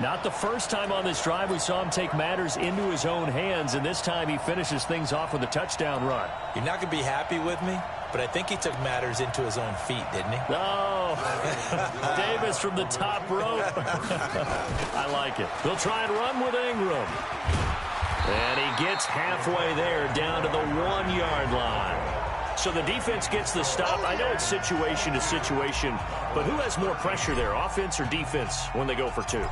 Not the first time on this drive we saw him take matters into his own hands, and this time he finishes things off with a touchdown run. You're not going to be happy with me, but I think he took matters into his own feet, didn't he? Oh, Davis from the top rope. I like it. They'll try and run with Ingram. And he gets halfway there down to the 1-yard line. So the defense gets the stop. I know it's situation to situation, but who has more pressure there, offense or defense, when they go for 2?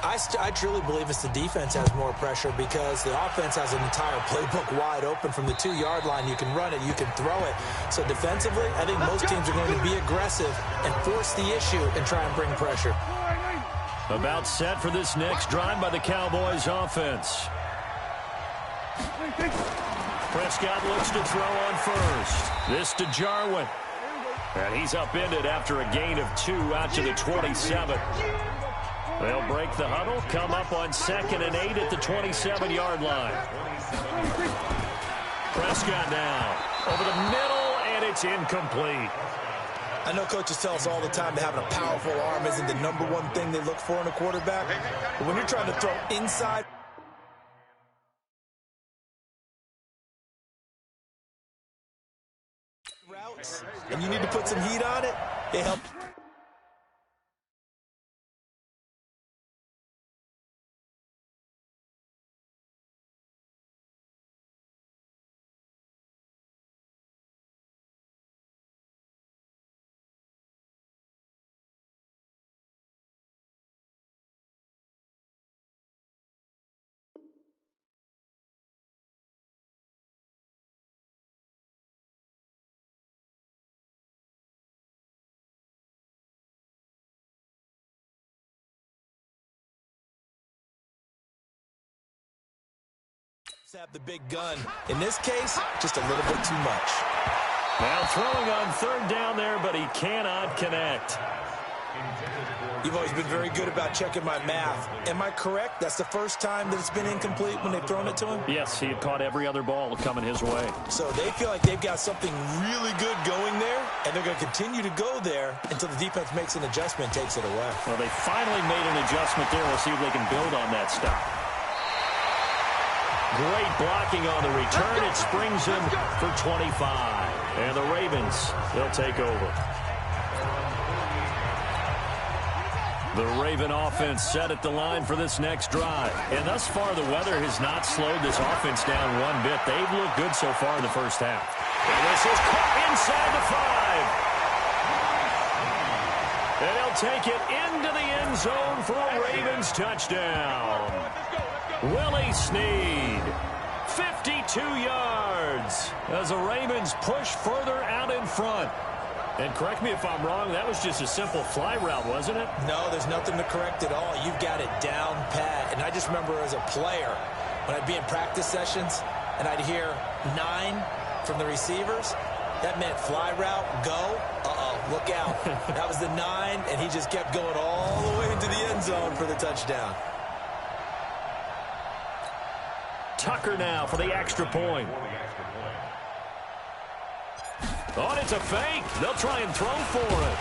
I truly believe it's the defense has more pressure because the offense has an entire playbook wide open from the 2-yard line. You can run it, you can throw it. So defensively, I think most teams are going to be aggressive and force the issue and try and bring pressure. About set for this next drive by the Cowboys offense. Prescott looks to throw on first. This to Jarwin. And he's upended after a gain of 2 out to the 27. They'll break the huddle, come up on 2nd and 8 at the 27-yard line. Prescott now over the middle, and it's incomplete. I know coaches tell us all the time that having a powerful arm isn't the #1 thing they look for in a quarterback. But when you're trying to throw inside routes and you need to put some heat on it, it helps. Have the big gun. In this case, just a little bit too much. Now throwing on third down there, but he cannot connect. You've always been very good about checking my math. Am I correct? That's the first time that it's been incomplete when they've thrown it to him? Yes, he had caught every other ball coming his way. So they feel like they've got something really good going there, and they're going to continue to go there until the defense makes an adjustment and takes it away. Well, they finally made an adjustment there. We'll see if they can build on that stop. Great blocking on the return. It springs him for 25. And the Ravens, they'll take over. The Raven offense set at the line for this next drive. And thus far, the weather has not slowed this offense down one bit. They've looked good so far in the first half. And this is caught inside the 5. And he'll take it into the end zone for a Ravens touchdown. Willie Snead, 52 yards as the Ravens push further out in front. And correct me if I'm wrong, that was just a simple fly route, wasn't it? No, there's nothing to correct at all. You've got it down pat. And I just remember as a player, when I'd be in practice sessions and I'd hear 9 from the receivers, that meant fly route, go, look out. That was the 9, and he just kept going all the way into the end zone for the touchdown. Tucker now for the extra point. Oh, it's a fake. They'll try and throw for it.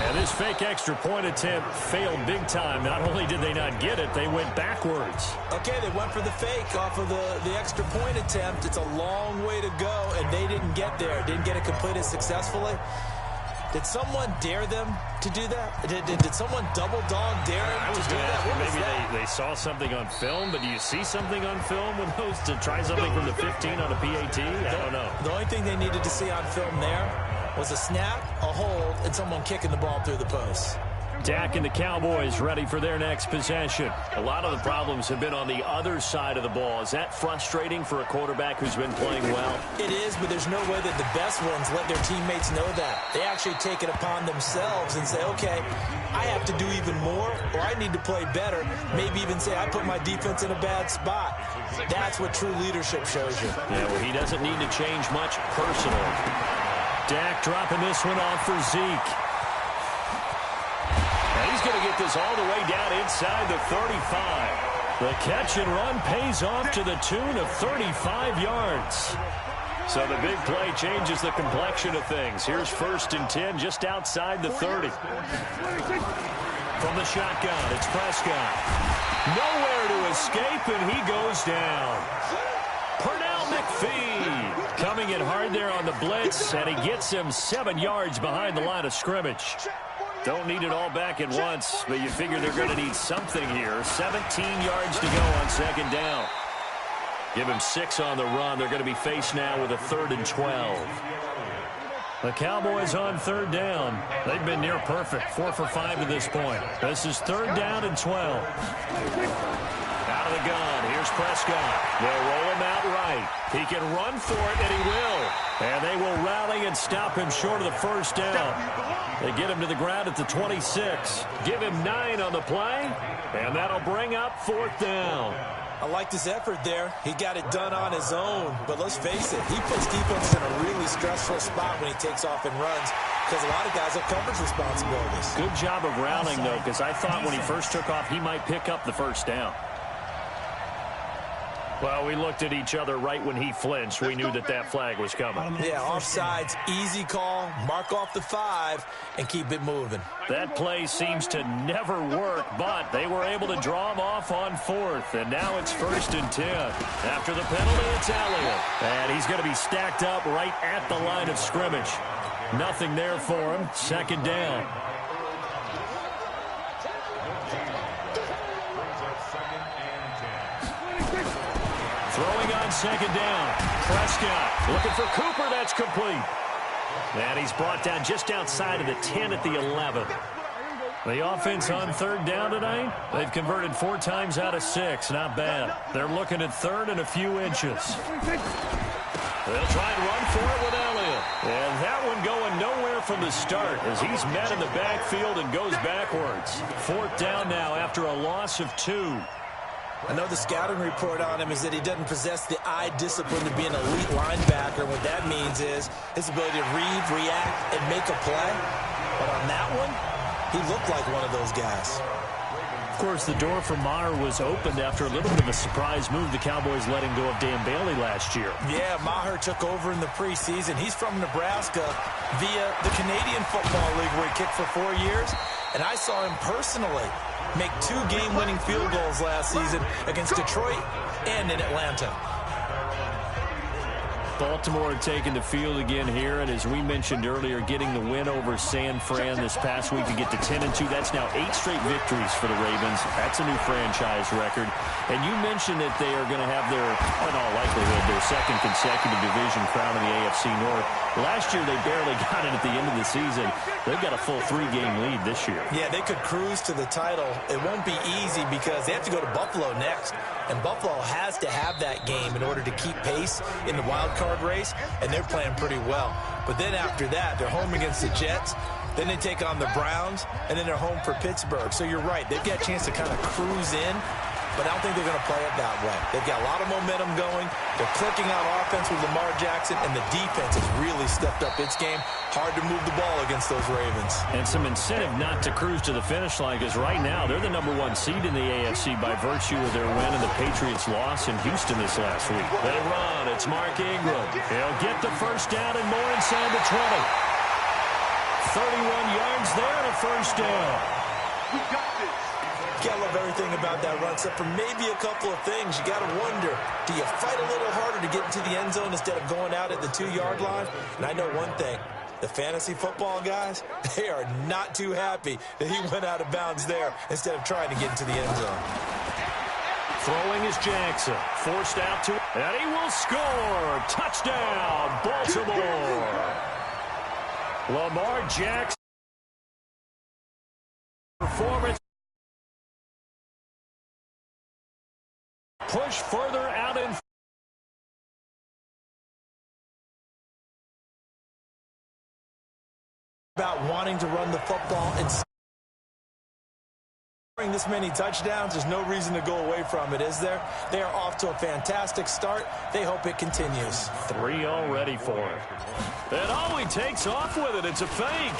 And this fake extra point attempt failed big time. Not only did they not get it, they went backwards. Okay, they went for the fake off of the extra point attempt. It's a long way to go, and they didn't get there. Didn't get it completed successfully. Did someone dare them to do that? Did someone double dog dare them to do that? Maybe they saw something on film, but do you see something on film with those to try something from the 15 on a PAT? I don't know. The only thing they needed to see on film there was a snap, a hold, and someone kicking the ball through the post. Dak and the Cowboys ready for their next possession. A lot of the problems have been on the other side of the ball. Is that frustrating for a quarterback who's been playing well? It is, but there's no way that the best ones let their teammates know that. They actually take it upon themselves and say, okay, I have to do even more, or I need to play better. Maybe even say, I put my defense in a bad spot. That's what true leadership shows you. Yeah, well, he doesn't need to change much personally. Dak dropping this one off for Zeke. He's going to get this all the way down inside the 35. The catch and run pays off to the tune of 35 yards. So the big play changes the complexion of things. Here's 1st and 10 just outside the 30. From the shotgun, it's Prescott. Nowhere to escape, and he goes down. Pernell McPhee coming in hard there on the blitz, and he gets him 7 yards behind the line of scrimmage. Don't need it all back at once, but you figure they're going to need something here. 17 yards to go on 2nd down. Give him 6 on the run. They're going to be faced now with a 3rd and 12. The Cowboys on 3rd down. They've been near perfect. 4 for 5 to this point. This is 3rd down and 12. Out of the gun. Here's Prescott. They'll roll him out right. He can run for it, and he will. And they will rally and stop him short of the 1st down. They get him to the ground at the 26. Give him 9 on the play, and that'll bring up 4th down. I liked his effort there. He got it done on his own. But let's face it, he puts defense in a really stressful spot when he takes off and runs because a lot of guys have coverage responsibilities. Good job of rallying, though, because I thought when he first took off, he might pick up the 1st down. Well, we looked at each other right when he flinched. We knew that flag was coming. Yeah, offsides, easy call, mark off the 5, and keep it moving. That play seems to never work, but they were able to draw him off on 4th, and now it's 1st and 10. After the penalty, it's Elliott, and he's going to be stacked up right at the line of scrimmage. Nothing there for him. 2nd down. Throwing on 2nd down. Prescott looking for Cooper. That's complete. And he's brought down just outside of the 10 at the 11. The offense on 3rd down tonight, they've converted 4 times out of 6. Not bad. They're looking at 3rd and a few inches. They'll try and run for it with Elliott. And that one going nowhere from the start as he's met in the backfield and goes backwards. 4th down now after a loss of 2. I know the scouting report on him is that he doesn't possess the eye discipline to be an elite linebacker. What that means is his ability to read, react, and make a play. But on that one, he looked like one of those guys. Of course, the door for Maher was opened after a little bit of a surprise move. The Cowboys letting go of Dan Bailey last year. Yeah, Maher took over in the preseason. He's from Nebraska via the Canadian Football League where he kicked for 4 years. And I saw him personally make 2 game-winning field goals last season against Detroit and in Atlanta. Baltimore taking the field again here, and as we mentioned earlier, getting the win over San Fran this past week to get to 10-2. That's now 8 straight victories for the Ravens. That's a new franchise record. And you mentioned that they are going to have their, in all likelihood, their second consecutive division crown in the AFC North. Last year, they barely got it at the end of the season. They've got a full 3-game lead this year. Yeah, they could cruise to the title. It won't be easy because they have to go to Buffalo next. And Buffalo has to have that game in order to keep pace in the wild card race, and they're playing pretty well. But then after that, they're home against the Jets. Then they take on the Browns, and then they're home for Pittsburgh. So you're right. They've got a chance to kind of cruise in, but I don't think they're going to play it that way. They've got a lot of momentum going. They're clicking on offense with Lamar Jackson, and the defense has really stepped up its game. Hard to move the ball against those Ravens. And some incentive not to cruise to the finish line, because right now they're the #1 seed in the AFC by virtue of their win and the Patriots' loss in Houston this last week. They run. It's Mark Ingram. He'll get the first down and more inside the 20. 31 yards there and a first down. We got this. Gotta love everything about that run, except for maybe a couple of things. You gotta wonder, do you fight a little harder to get into the end zone instead of going out at the 2-yard line? And I know one thing. The fantasy football guys, they are not too happy that he went out of bounds there instead of trying to get into the end zone. Throwing is Jackson. Forced out to, and he will score. Touchdown, Baltimore. Lamar Jackson. Performance. Push further out in. About wanting to run the football and scoring this many touchdowns, there's no reason to go away from it, is there? They are off to a fantastic start. They hope it continues. 3 already for him. And oh, he takes off with it. It's a fake.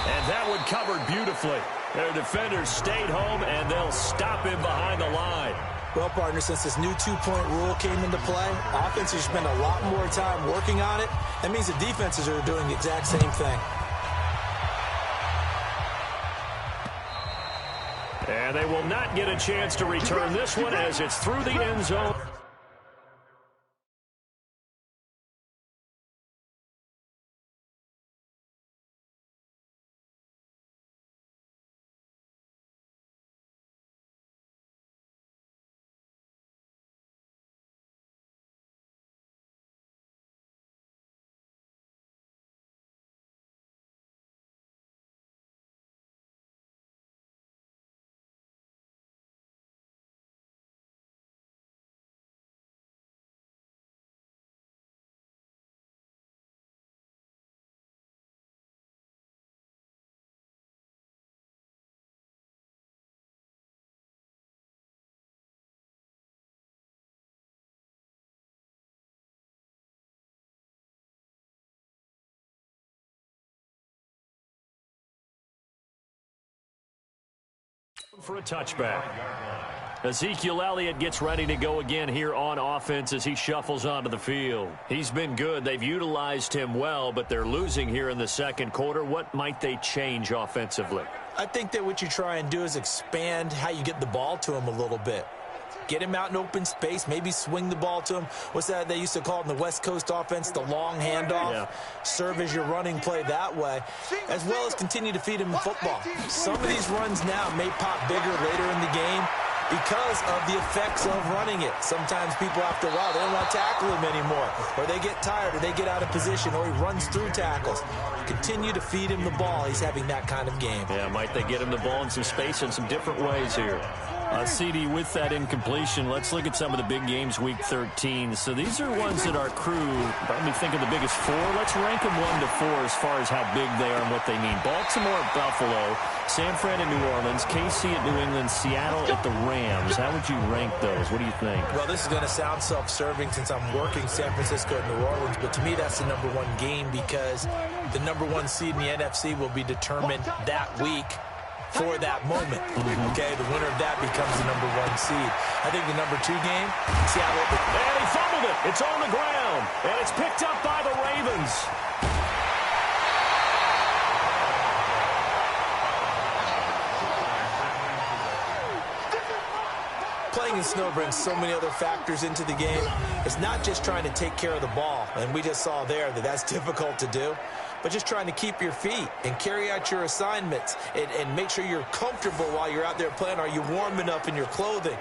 And that one covered beautifully. Their defenders stayed home, and they'll stop him behind the line. Well, partner, since this new 2-point rule came into play, offenses spend a lot more time working on it. That means the defenses are doing the exact same thing. And they will not get a chance to return this one as it's through the end zone. For a touchback. Ezekiel Elliott gets ready to go again here on offense as he shuffles onto the field. He's been good. They've utilized him well, but they're losing here in the second quarter. What might they change offensively? I think that what you try and do is expand how you get the ball to him a little bit. Get him out in open space, maybe swing the ball to him. What's that they used to call it in the West Coast offense, the long handoff? Yeah. Serve as your running play that way, as well as continue to feed him the football. Some of these runs now may pop bigger later in the game because of the effects of running it. Sometimes people, after a while, they don't want to tackle him anymore, or they get tired, or they get out of position, or he runs through tackles. Continue to feed him the ball. He's having that kind of game. Yeah, might they get him the ball in some space in some different ways here. CD, with that incompletion, let's look at some of the big games week 13. So these are ones that our crew, let me think of the biggest four. Let's rank them 1 to 4 as far as how big they are and what they mean. Baltimore at Buffalo, San Fran at New Orleans, KC at New England, Seattle at the Rams. How would you rank those? What do you think? Well, this is going to sound self-serving since I'm working San Francisco and New Orleans, but to me that's the #1 game because the #1 seed in the NFC will be determined that week for that moment. Okay, the winner of that becomes the #1 seed. I think the #2 game, Seattle. And he fumbled it. It's on the ground, and it's picked up by the Ravens. Playing in snow brings so many other factors into the game. It's not just trying to take care of the ball, and we just saw there that that's difficult to do, but just trying to keep your feet and carry out your assignments and make sure you're comfortable while you're out there playing. Are you warm enough in your clothing?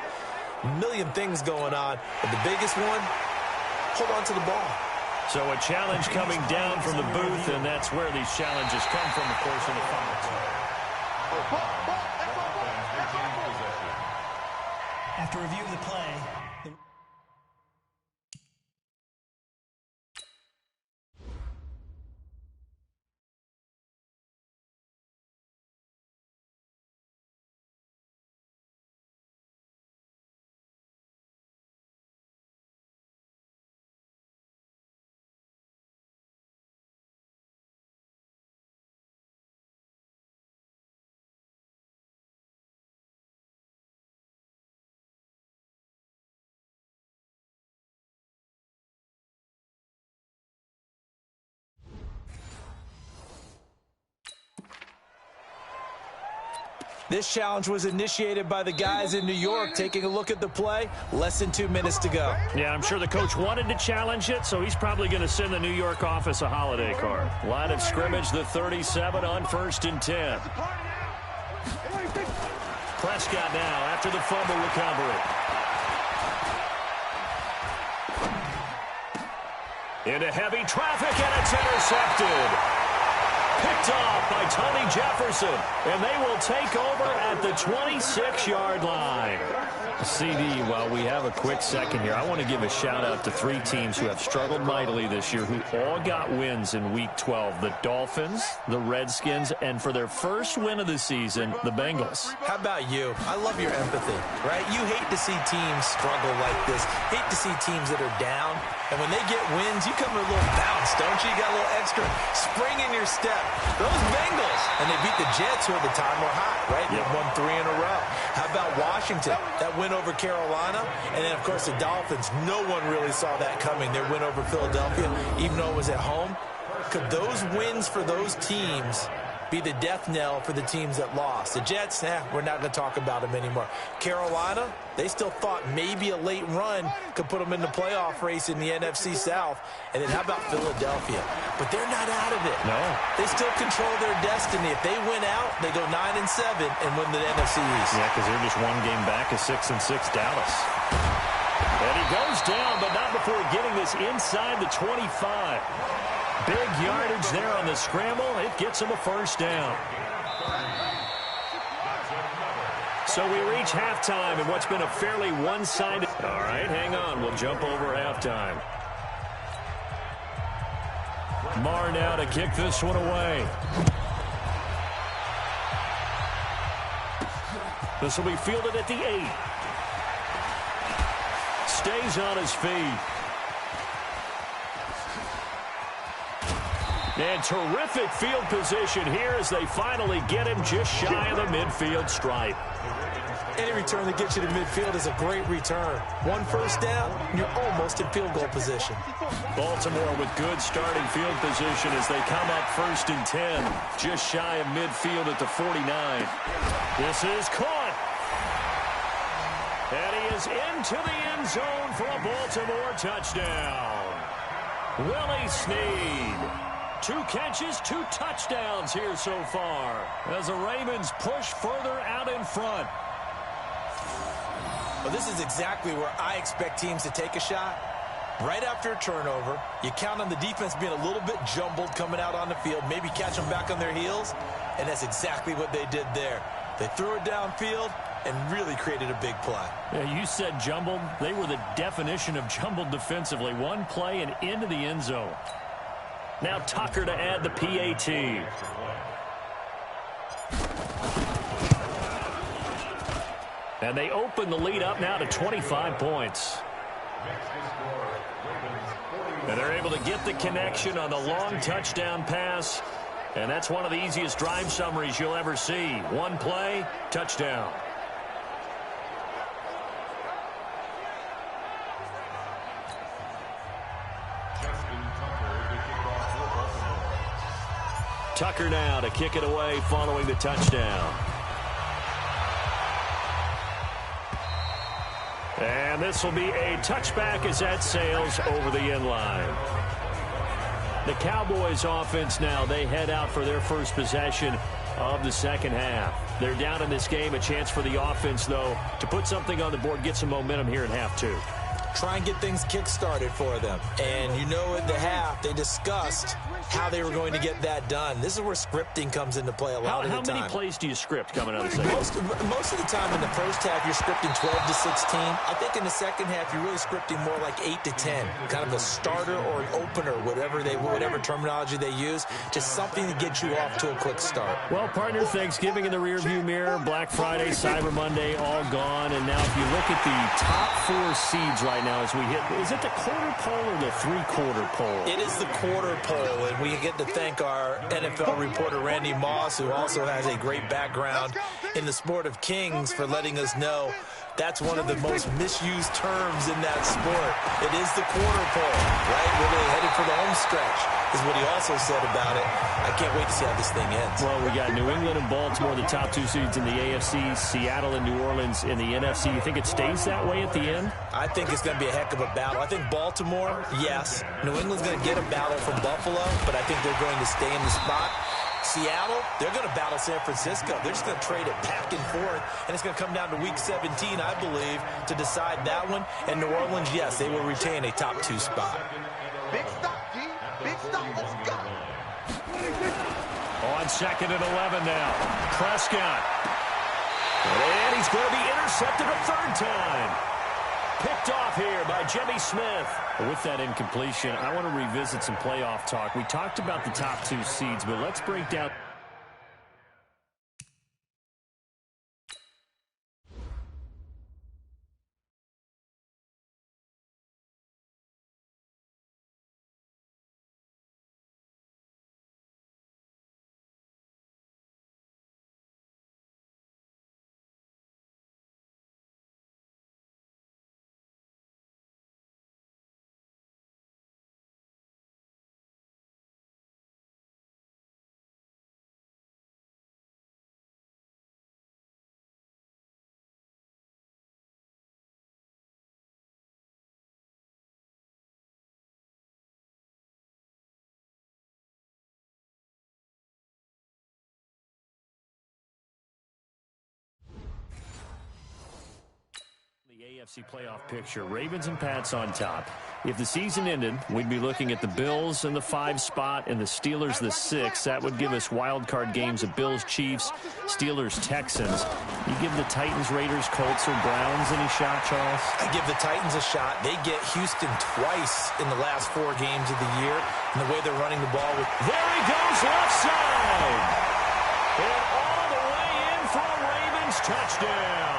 A million things going on, but the biggest one, hold on to the ball. So a challenge coming down from the booth, and that's where these challenges come from, of course, in the finals. After review of the play, this challenge was initiated by the guys in New York. Taking a look at the play, less than 2 minutes to go. Yeah, I'm sure the coach wanted to challenge it, so he's probably going to send the New York office a holiday card. Line of scrimmage, the 37 on 1st and 10. Prescott now after the fumble recovery. Into heavy traffic, and it's intercepted. Picked off by Tony Jefferson, and they will take over at the 26-yard line. CD, while we have a quick second here, I want to give a shout-out to 3 teams who have struggled mightily this year, who all got wins in Week 12. The Dolphins, the Redskins, and for their first win of the season, the Bengals. How about you? I love your empathy, right? You hate to see teams struggle like this. Hate to see teams that are down. And when they get wins, you come with a little bounce, don't you? You got a little extra spring in your step. Those Bengals, and they beat the Jets, who at the time were hot, right? They won 3 in a row. How about Washington? That win over Carolina. And then, of course, the Dolphins. No one really saw that coming. Their win over Philadelphia, even though it was at home. Could those wins for those teams be the death knell for the teams that lost? The Jets, we're not going to talk about them anymore. Carolina, they still thought maybe a late run could put them in the playoff race in the NFC South. And then how about Philadelphia? But they're not out of it. No. They still control their destiny. If they win out, they go 9-7 and win the NFC East. Yeah, because they're just 1 game back of 6-6 Dallas. And he goes down, but not before getting this inside the 25. Big yardage there on the scramble. It gets him a first down. So we reach halftime in what's been a fairly one-sided. All right, hang on. We'll jump over halftime. Marr now to kick this one away. This will be fielded at the 8. Stays on his feet. And terrific field position here as they finally get him just shy of the midfield stripe. Any return that gets you to midfield is a great return. 1 first down, you're almost in field goal position. Baltimore with good starting field position as they come up 1st and 10. Just shy of midfield at the 49. This is caught. And he is into the end zone for a Baltimore touchdown. Willie Snead. 2 catches, 2 touchdowns here so far as the Ravens push further out in front. Well, this is exactly where I expect teams to take a shot. Right after a turnover, you count on the defense being a little bit jumbled coming out on the field, maybe catch them back on their heels, and that's exactly what they did there. They threw it downfield, and really created a big play. Yeah, you said jumbled. They were the definition of jumbled defensively. One play and into the end zone. Now Tucker to add the PAT. And they open the lead up now to 25 points. And they're able to get the connection on the long touchdown pass. And that's one of the easiest drive summaries you'll ever see. One play, touchdown. Tucker now to kick it away following the touchdown. And this will be a touchback as that sails over the end line. The Cowboys offense now, they head out for their first possession of the second half. They're down in this game. A chance for the offense, though, to put something on the board, get some momentum here in half two. Try and get things kick-started for them. And you know at the half, they discussed how they were going to get that done. This is where scripting comes into play a lot of the time. How many plays do you script coming out of the second? Most of the time in the first half, you're scripting 12 to 16. I think in the second half, you're really scripting more like 8 to 10. Kind of a starter or an opener, whatever terminology they use. Just something to get you off to a quick start. Well, partner, Thanksgiving in the rearview mirror, Black Friday, Cyber Monday, all gone. And now if you look at the top 4 seeds right now as we hit, is it the quarter pole or the three-quarter pole? It is the quarter pole, and we get to thank our NFL reporter Randy Moss, who also has a great background in the sport of kings, for letting us know that's one of the most misused terms in that sport. It is the quarter pole, right? Where they're headed for the home stretch, is what he also said about it. I can't wait to see how this thing ends. Well, we got New England and Baltimore, the top 2 seeds in the AFC, Seattle and New Orleans in the NFC. You think it stays that way at the end? I think it's going to be a heck of a battle. I think Baltimore, yes. New England's going to get a battle from Buffalo, but I think they're going to stay in the spot. Seattle, they're going to battle San Francisco. They're just going to trade it back and forth, and it's going to come down to Week 17, I believe, to decide that one. And New Orleans, yes, they will retain a top 2 spot. Big stop, G. Big stop. Let's go. On 2nd and 11 now. Prescott. And he's going to be intercepted a third time. Picked off here by Jimmy Smith. With that incompletion, I want to revisit some playoff talk. We talked about the top 2 seeds, but let's break down. AFC playoff picture, Ravens and Pats on top. If the season ended, we'd be looking at the Bills in the 5 spot and the Steelers the 6. That would give us wild card games of Bills, Chiefs, Steelers, Texans. You give the Titans, Raiders, Colts, or Browns any shot, Charles? I give the Titans a shot. They get Houston twice in the last 4 games of the year, and the way they're running the ball. There he goes, left side. And all the way in for a Ravens touchdown.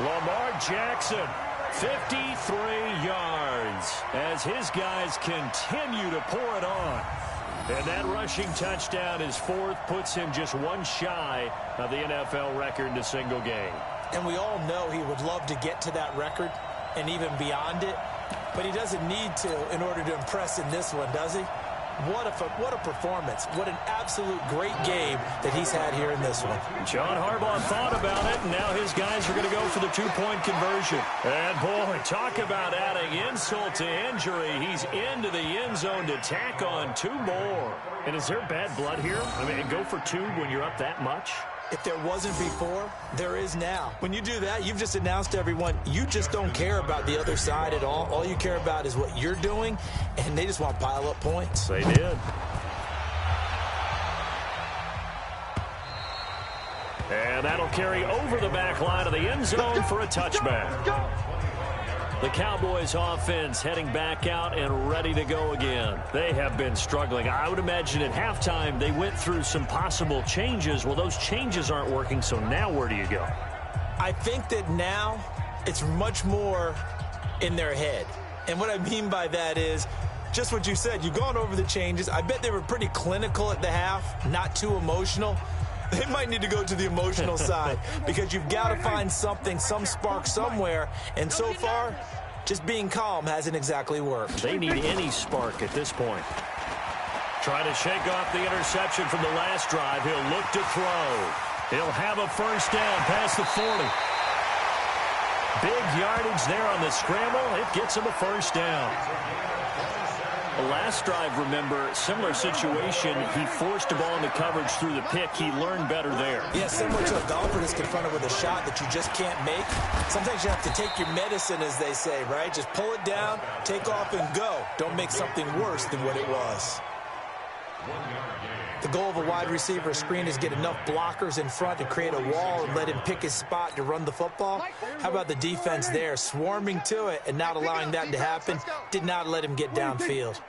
Lamar Jackson, 53 yards, as his guys continue to pour it on. And that rushing touchdown, his 4th, puts him just 1 shy of the NFL record in a single game. And we all know he would love to get to that record and even beyond it, but he doesn't need to in order to impress in this one, does he? What a performance. What an absolute great game that he's had here in this one. John Harbaugh thought about it, and now his guys are going to go for the 2-point conversion. And, boy, talk about adding insult to injury. He's into the end zone to tack on 2 more. And is there bad blood here? I mean, go for 2 when you're up that much? If there wasn't before, there is now. When you do that, you've just announced to everyone, you just don't care about the other side at all. All you care about is what you're doing, and they just want to pile up points. They did. And that'll carry over the back line of the end zone for a touchback. The Cowboys offense heading back out and ready to go again. They have been struggling. I would imagine at halftime they went through some possible changes. Well, those changes aren't working, so now where do you go? I think that now it's much more in their head. And what I mean by that is just what you said. You've gone over the changes. I bet they were pretty clinical at the half, not too emotional. They might need to go to the emotional side because you've got to find something, some spark somewhere. And so far, just being calm hasn't exactly worked. They need any spark at this point. Try to shake off the interception from the last drive. He'll look to throw. He'll have a first down past the 40. Big yardage there on the scramble. It gets him a first down. The last drive, remember, similar situation. He forced the ball into coverage through the pick. He learned better there. Yeah, similar to a golfer that's confronted with a shot that you just can't make. Sometimes you have to take your medicine, as they say, right? Just pull it down, take off, and go. Don't make something worse than what it was. The goal of a wide receiver screen is get enough blockers in front to create a wall and let him pick his spot to run the football. How about the defense there, swarming to it and not allowing that to happen? Did not let him get downfield.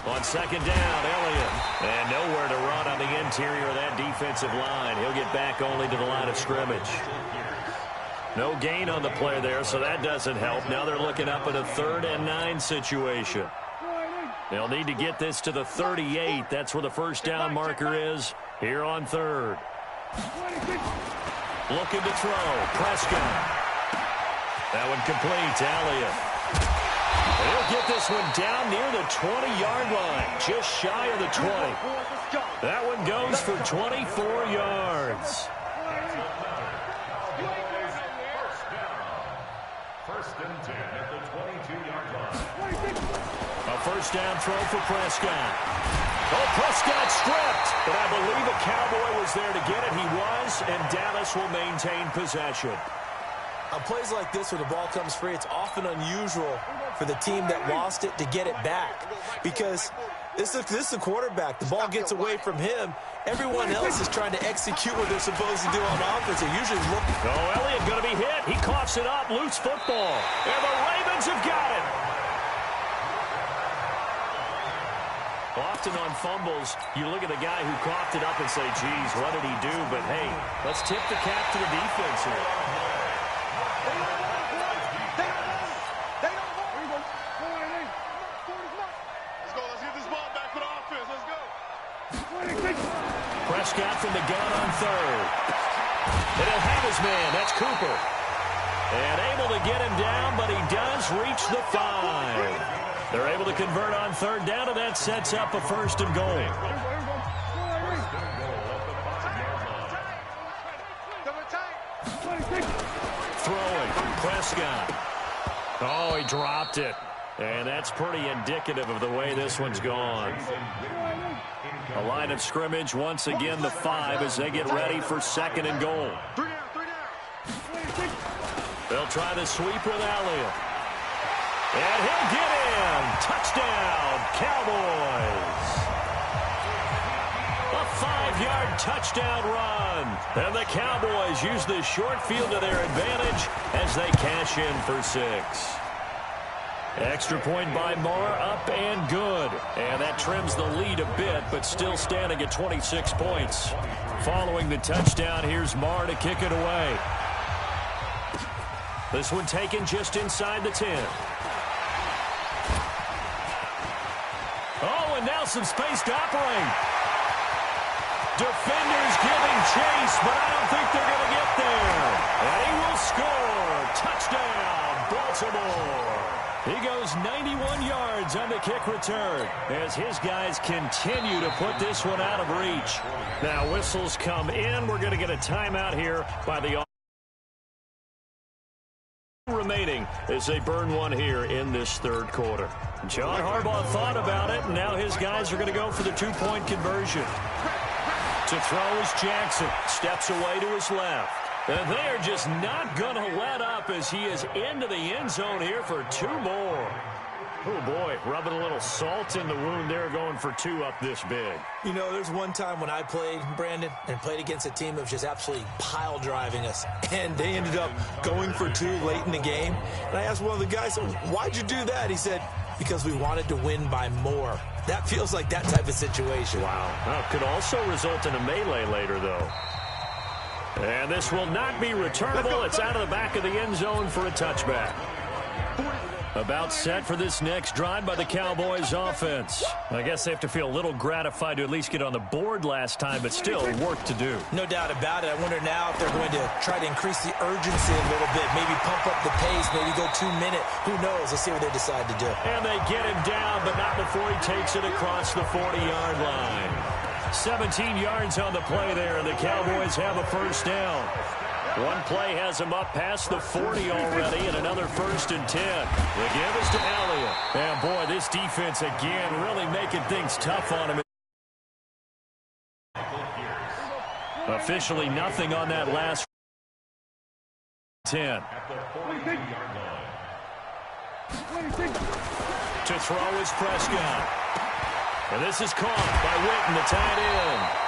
On second down, Elliott. And nowhere to run on the interior of that defensive line. He'll get back only to the line of scrimmage. No gain on the play there, so that doesn't help. Now they're looking up at a 3rd and 9 situation. They'll need to get this to the 38. That's where the first down marker is here on 3rd. Looking to throw. Prescott. That one complete to Elliott. He'll get this one down near the 20-yard line, just shy of the 20. That one goes for 24 yards. First and 10 at the 22-yard line. A first down throw for Prescott. Oh, Prescott stripped, but I believe a Cowboy was there to get it. He was, and Dallas will maintain possession. On plays like this where the ball comes free, it's often unusual for the team that lost it to get it back because this is a quarterback. The ball gets away from him. Everyone else is trying to execute what they're supposed to do on offense. They usually look. Oh, Elliott going to be hit. He coughs it up. Loose football. And the Ravens have got it. Often on fumbles, you look at the guy who coughed it up and say, geez, what did he do? But, hey, let's tip the cap to the defense here. Prescott from the gun on 3rd. And he'll have his man. That's Cooper. And able to get him down, but he does reach the 5. They're able to convert on 3rd down, and that sets up a 1st and goal. Throwing. Prescott. Oh, he dropped it. And that's pretty indicative of the way this one's gone. A line of scrimmage, once again, the 5 as they get ready for 2nd and goal. They'll try the sweep with Elliott. And he'll get in. Touchdown, Cowboys. A 5-yard touchdown run. And the Cowboys use the short field to their advantage as they cash in for 6. Extra point by Marr, up and good. And that trims the lead a bit, but still standing at 26 points. Following the touchdown, here's Marr to kick it away. This one taken just inside the 10. Oh, and now some space to operate. Defenders giving chase, but I don't think they're going to get there. And he will score. Touchdown, Baltimore. He goes 91 yards on the kick return as his guys continue to put this one out of reach. Now whistles come in. We're going to get a timeout here by the remaining as they burn one here in this 3rd quarter. John Harbaugh thought about it, and now his guys are going to go for the 2-point conversion. To throw is Jackson. Steps away to his left. And they are just not going to let up as he is into the end zone here for 2 more. Oh, boy, rubbing a little salt in the wound there, going for 2 up this big. You know, there's one time when I played, Brandon, and played against a team that was just absolutely pile driving us, and they ended up going for 2 late in the game. And I asked one of the guys, why'd you do that? He said, because we wanted to win by more. That feels like that type of situation. Wow. Well, could also result in a melee later, though. And this will not be returnable. It's out of the back of the end zone for a touchback. About set for this next drive by the Cowboys offense. I guess they have to feel a little gratified to at least get on the board last time, but still work to do. No doubt about it. I wonder now if they're going to try to increase the urgency a little bit, maybe pump up the pace, maybe go 2-minute. Who knows? Let's see what they decide to do. And they get him down, but not before he takes it across the 40-yard line. 17 yards on the play there, and the Cowboys have a first down. One play has him up past the 40 already, and another 1st and 10. The give is to Elliott. And, boy, this defense, again, really making things tough on him. Officially nothing on that last 10. To throw is Prescott. And this is caught by Witten, the tight end.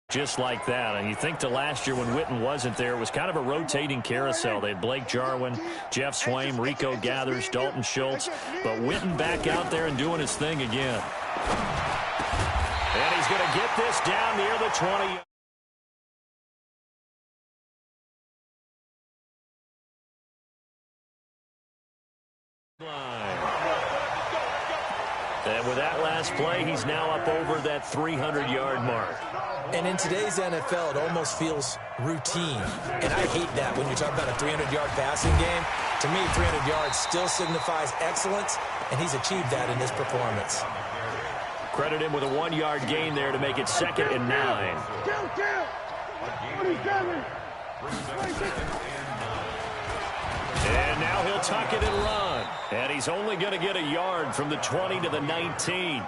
Just like that. And you think to last year when Witten wasn't there, it was kind of a rotating carousel. They had Blake Jarwin, Jeff Swaim, Rico Gathers, Dalton Schultz. But Witten back out there and doing his thing again. And he's going to get this down near the 20. And with that last play, he's now up over that 300-yard mark. And in today's NFL, it almost feels routine. And I hate that when you talk about a 300-yard passing game. To me, 300 yards still signifies excellence, and he's achieved that in this performance. Credit him with a 1-yard gain there to make it 2nd and 9. And now he'll tuck it and run. And he's only going to get a yard from the 20 to the 19.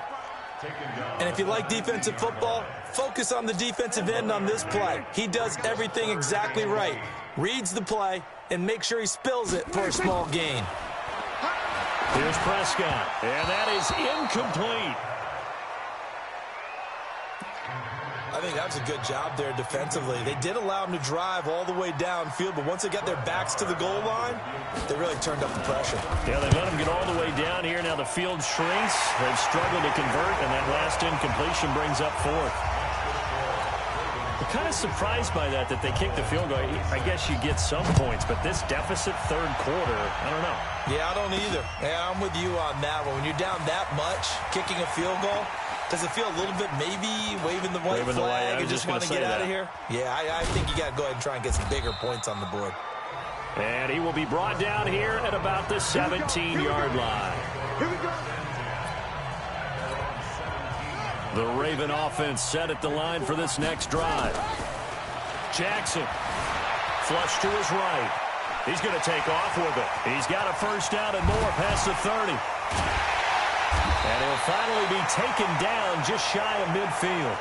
And if you like defensive football, focus on the defensive end on this play. He does everything exactly right. Reads the play and make sure he spills it for a small gain. Here's Prescott. And that is incomplete. I think that was a good job there defensively. They did allow him to drive all the way downfield, but once they got their backs to the goal line, they really turned up the pressure. Yeah, they let him get all the way down here. Now the field shrinks. They've struggled to convert, and that last incompletion brings up 4th. I'm kind of surprised by that they kicked the field goal. I guess you get some points, but this deficit 3rd quarter, I don't know. Yeah, I don't either. Yeah, I'm with you on that one. When you're down that much, kicking a field goal, does it feel a little bit maybe waving the white flag and just want to get out of here? Yeah, I think you got to go ahead and try and get some bigger points on the board. And he will be brought down here at about the 17-yard line. Here we go. The Raven offense set at the line for this next drive. Jackson, flush to his right. He's going to take off with it. He's got a first down and more past the 30. And he'll finally be taken down just shy of midfield.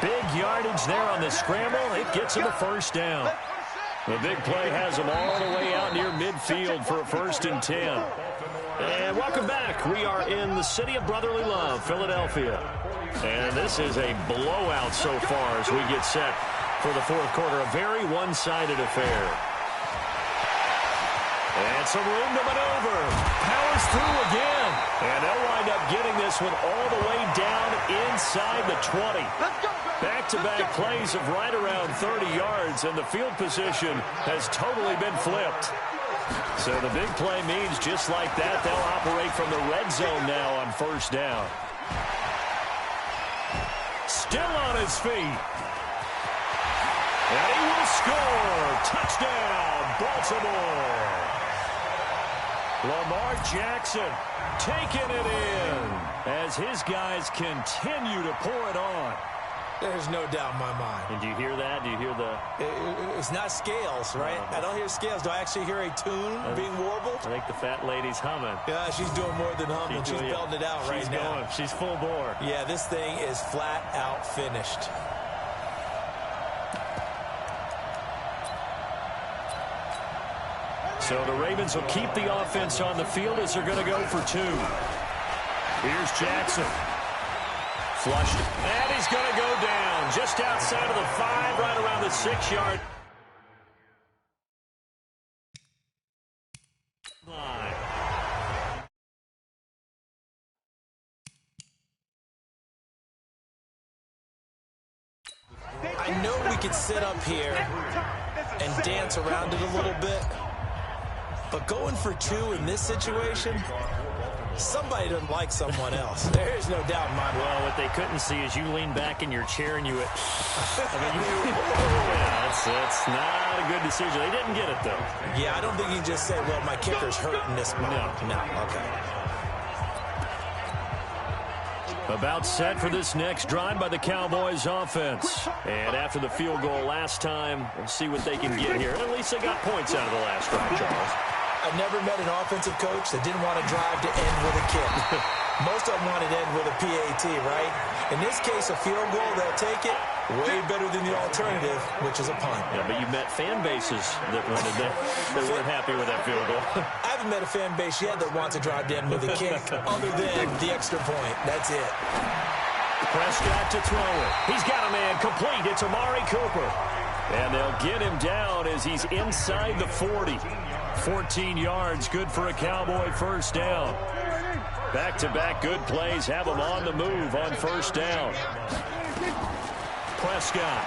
Big yardage there on the scramble. It gets him a first down. The big play has him all the way out near midfield for a 1st and 10. And welcome back. We are in the city of brotherly love, Philadelphia. And this is a blowout so far as we get set for the 4th quarter. A very one-sided affair. And some room to maneuver. Powers through again. And they'll wind up getting this one all the way down inside the 20. Back-to-back plays of right around 30 yards, and the field position has totally been flipped. So the big play means just like that, they'll operate from the red zone now on 1st down. Still on his feet. And he will score. Touchdown, Baltimore. Lamar Jackson taking it in as his guys continue to pour it on. There's no doubt in my mind. And do you hear that? Do you hear the... It's not scales, right? I don't hear scales. Do I actually hear a tune being warbled? I think the fat lady's humming. Yeah, she's doing more than humming. She's belting it out right now. She's full bore. Yeah, this thing is flat out finished. So the Ravens will keep the offense on the field as they're going to go for 2. Here's Jackson. Flushed it. And he's going to go down just outside of the 5, right around the 6-yard line. I know we could sit up here and dance around it a little bit, but going for 2 in this situation, somebody doesn't like someone else. There's no doubt in my mind. Well, what they couldn't see is you lean back in your chair and you went, yeah, that's not a good decision. They didn't get it, though. Yeah, I don't think you can just say, well, my kicker's hurting this moment. No, okay. About set for this next drive by the Cowboys offense. And after the field goal last time, we'll see what they can get here. At least they got points out of the last drive, Charles. I've never met an offensive coach that didn't want to drive to end with a kick. Most of them want to end with a PAT, right? In this case, a field goal, they'll take it. Way better than the alternative, which is a punt. Yeah, but you've met fan bases that wanted that weren't happy with that field goal. I haven't met a fan base yet that wants to drive to end with a kick other than the extra point. That's it. Prescott to throw it. He's got a man complete. It's Amari Cooper. And they'll get him down as he's inside the 40. 14 yards, good for a Cowboy first down. Back-to-back good plays have him on the move on first down. Prescott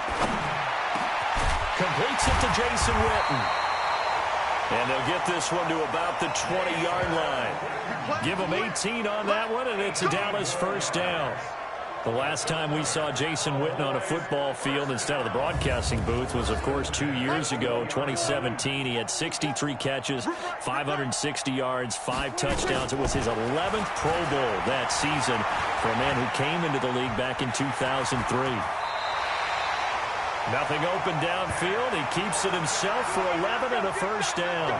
completes it to Jason Witten. And they'll get this one to about the 20-yard line. Give him 18 on that one, and it's a Dallas first down. The last time we saw Jason Witten on a football field instead of the broadcasting booth was, of course, 2 years ago, 2017. He had 63 catches, 560 yards, 5 touchdowns. It was his 11th Pro Bowl that season for a man who came into the league back in 2003. Nothing open downfield. He keeps it himself for 11 and a first down.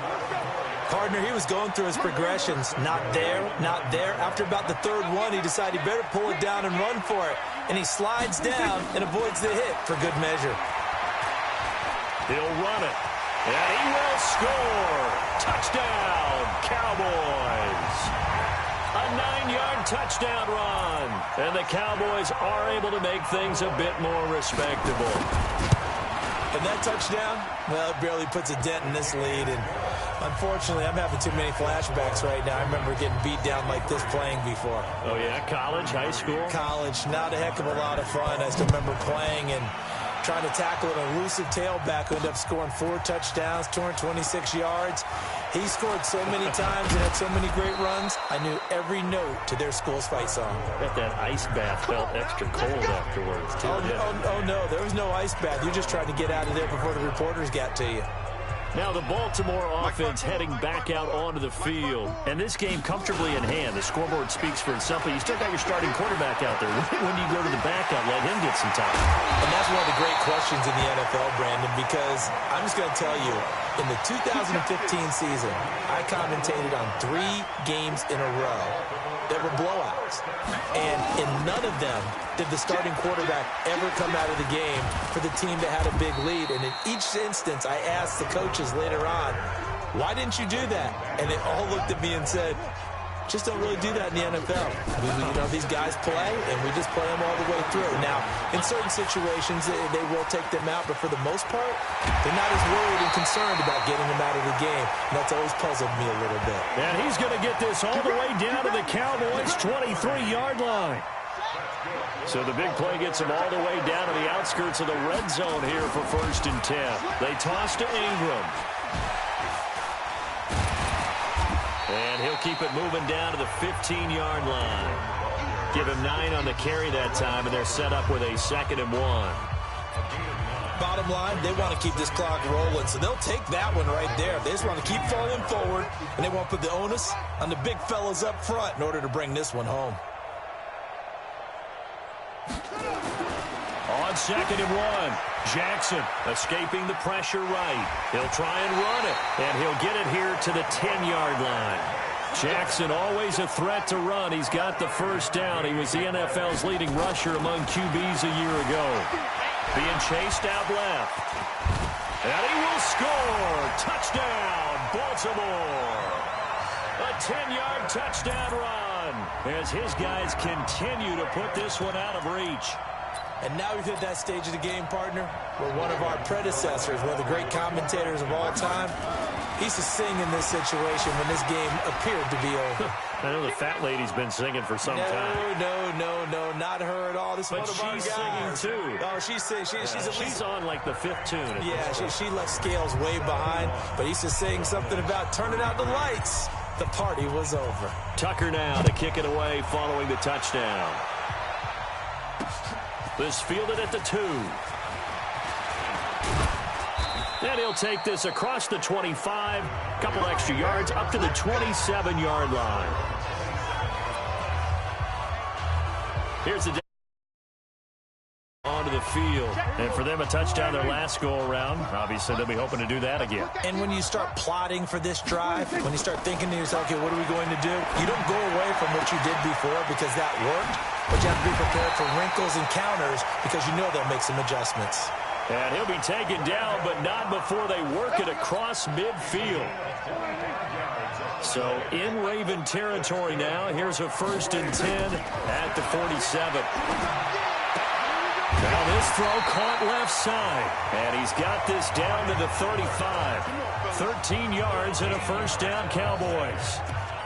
Partner, he was going through his progressions. Not there, not there. After about the 3rd one, he decided he better pull it down and run for it. And he slides down and avoids the hit for good measure. He'll run it. And he will score. Touchdown, Cowboys. A 9-yard touchdown run. And the Cowboys are able to make things a bit more respectable. And that touchdown, well, it barely puts a dent in this lead. And unfortunately, I'm having too many flashbacks right now. I remember getting beat down like this playing before. Oh, yeah? College, high school? College. Not a heck of a lot of fun. I still remember playing and trying to tackle an elusive tailback who ended up scoring 4 touchdowns, 226 yards. He scored so many times and had so many great runs, I knew every note to their school's fight song. I bet that ice bath felt extra cold afterwards, too. Oh, no, there was no ice bath. You just tried to get out of there before the reporters got to you. Now the Baltimore offense heading back out onto the field. And this game comfortably in hand. The scoreboard speaks for itself, but you still got your starting quarterback out there. When do you go to the backup, let him get some time? And that's one of the great questions in the NFL, Brandon, because I'm just going to tell you, in the 2015 season, I commentated on 3 games in a row that were blowouts. And in none of them did the starting quarterback ever come out of the game for the team that had a big lead. And in each instance, I asked the coaches later on, why didn't you do that? And they all looked at me and said, just don't really do that in the NFL. These guys play, and we just play them all the way through. Now, in certain situations, they will take them out, but for the most part, they're not as worried and concerned about getting them out of the game. And that's always puzzled me a little bit. And he's going to get this all the way down to the Cowboys' 23-yard line. So the big play gets him all the way down to the outskirts of the red zone here for 1st and 10. They toss to Ingram. And he'll keep it moving down to the 15-yard line. Give him 9 on the carry that time, and they're set up with a 2nd and 1. Bottom line, they want to keep this clock rolling, so they'll take that one right there. They just want to keep falling forward, and they want to put the onus on the big fellas up front in order to bring this one home. On on 2nd and 1. Jackson escaping the pressure right. He'll try and run it, and he'll get it here to the 10-yard line. Jackson always a threat to run. He's got the first down. He was the NFL's leading rusher among QBs a year ago. Being chased out left. And he will score. Touchdown, Baltimore. A 10-yard touchdown run as his guys continue to put this one out of reach. And now we've hit that stage of the game, partner, where one of our predecessors, one of the great commentators of all time, he used to sing in this situation when this game appeared to be over. I know the fat lady's been singing for some time. No, not her at all. This but is one of she's our guys. singing too. Oh, she's singing. She's on like the 5th tune. Yeah, she left Scales way behind, but he used to sing something about turning out the lights. The party was over. Tucker now to kick it away following the touchdown. This fielded at the 2. And he'll take this across the 25. Couple extra yards up to the 27-yard line. Here's the onto the field. And for them, a touchdown their last go-around. Obviously, they'll be hoping to do that again. And when you start plotting for this drive, when you start thinking to yourself, okay, what are we going to do? You don't go away from what you did before because that worked, but you have to be prepared for wrinkles and counters because you know they'll make some adjustments. And he'll be taken down, but not before they work it across midfield. So in Raven territory now. Here's a 1st and 10 at the 47. Now this throw caught left side, and he's got this down to the 35. 13 yards and a first down, Cowboys.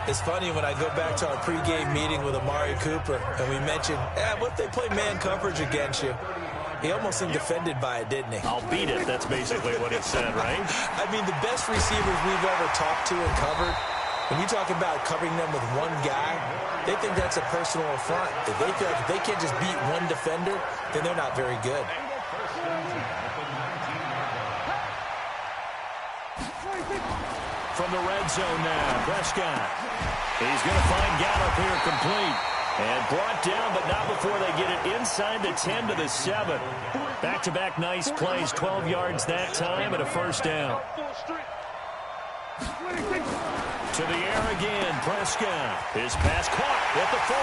It's funny when I go back to our pregame meeting with Amari Cooper, and we mentioned, what if they play man coverage against you? He almost seemed offended by it, didn't he? I'll beat it. That's basically what he said, right? I mean, the best receivers we've ever talked to and covered, when you talk about covering them with one guy, they think that's a personal affront. If they feel like if they can't just beat one defender, then they're not very good. From the red zone now, Prescott. He's going to find Gallup here complete. And brought down, but not before they get it inside the 10 to the 7. Back-to-back nice plays, 12 yards that time, and a first down. To the air again, Prescott. His pass caught at the 4.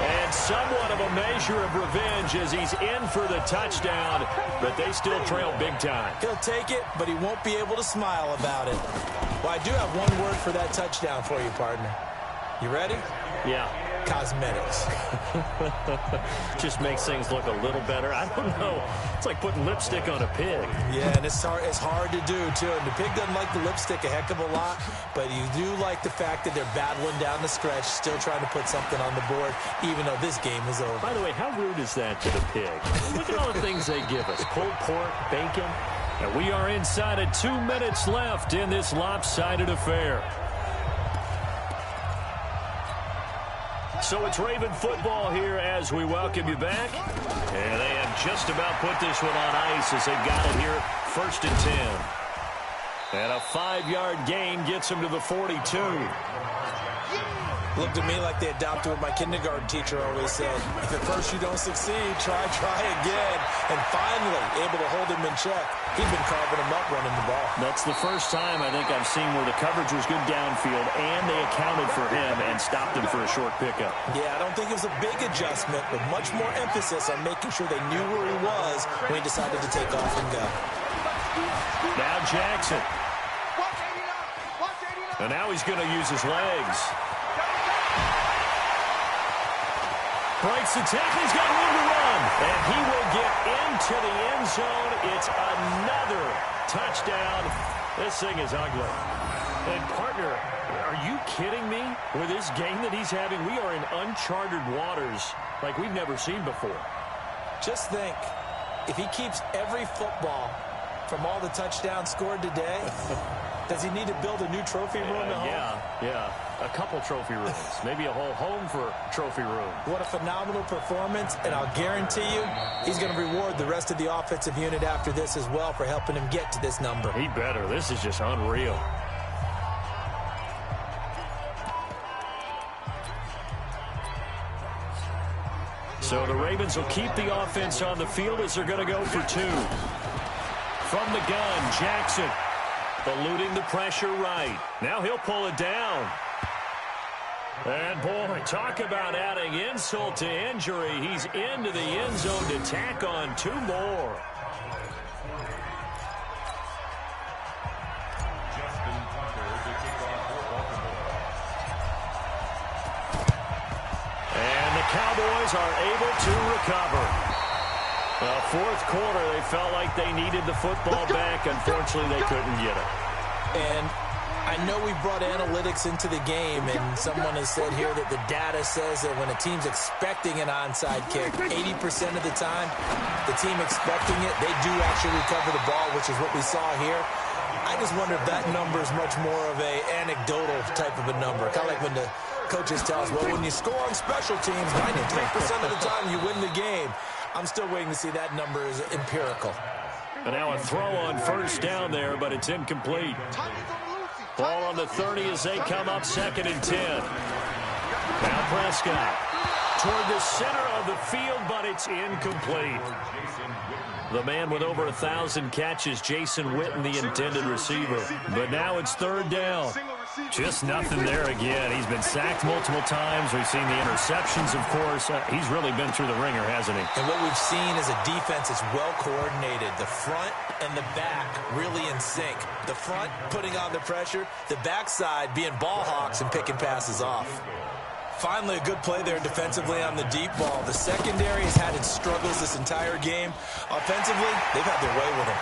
And somewhat of a measure of revenge as he's in for the touchdown, but they still trail big time. He'll take it, but he won't be able to smile about it. Well, I do have one word for that touchdown for you, partner. You ready? Yeah. Cosmetics. Just makes things look a little better. I don't know. It's like putting lipstick on a pig. Yeah, and it's hard to do, too. And the pig doesn't like the lipstick a heck of a lot, but you do like the fact that they're battling down the stretch, still trying to put something on the board, even though this game is over. By the way, how rude is that to the pig? Look at all the things they give us. Pulled pork, bacon. And we are inside of 2 minutes left in this lopsided affair. So it's Raven football here as we welcome you back. And they have just about put this one on ice as they've got it here, 1st and 10. And a 5-yard gain gets them to the 42. Looked to me like they adopted what my kindergarten teacher always said. If at first you don't succeed, try again. And finally, able to hold him in check. He'd been carving him up running the ball. That's the first time I think I've seen where the coverage was good downfield and they accounted for him and stopped him for a short pickup. Yeah, I don't think it was a big adjustment, but much more emphasis on making sure they knew where he was when he decided to take off and go. Now Jackson. And now he's going to use his legs. Breaks the tackle. He's got room to run. And he will get into the end zone. It's another touchdown. This thing is ugly. And, partner, are you kidding me? With this game that he's having, we are in uncharted waters like we've never seen before. Just think, if he keeps every football from all the touchdowns scored today, does he need to build a new trophy room at home? Yeah. A couple trophy rooms. Maybe a whole home for trophy room. What a phenomenal performance, and I'll guarantee you he's going to reward the rest of the offensive unit after this as well for helping him get to this number. He better. This is just unreal. So the Ravens will keep the offense on the field as they're going to go for 2. From the gun, Jackson eluding the pressure right. Now he'll pull it down. And, boy, talk about adding insult to injury. He's into the end zone to tack on 2 more. And the Cowboys are able to recover. The fourth quarter, they felt like they needed the football back. Unfortunately, they couldn't get it. And I know we brought analytics into the game, and someone has said here that the data says that when a team's expecting an onside kick, 80% of the time, the team expecting it, they do actually recover the ball, which is what we saw here. I just wonder if that number is much more of a anecdotal type of a number. Kind of like when the coaches tell us, well, when you score on special teams, 93% of the time you win the game. I'm still waiting to see that number is empirical. And now a throw on first down there, but it's incomplete. Ball on the 30 as they come up 2nd and 10. Now Prescott toward the center of the field, but it's incomplete. The man with over 1,000 catches, Jason Witten, the intended receiver. But now it's 3rd down. Just nothing there again. He's been sacked multiple times. We've seen the interceptions, of course. He's really been through the ringer, hasn't he? And what we've seen is a defense that's well coordinated. The front and the back really in sync. The front putting on the pressure, the backside being ball hawks and picking passes off. Finally, a good play there defensively on the deep ball. The secondary has had its struggles this entire game. Offensively, they've had their way with them.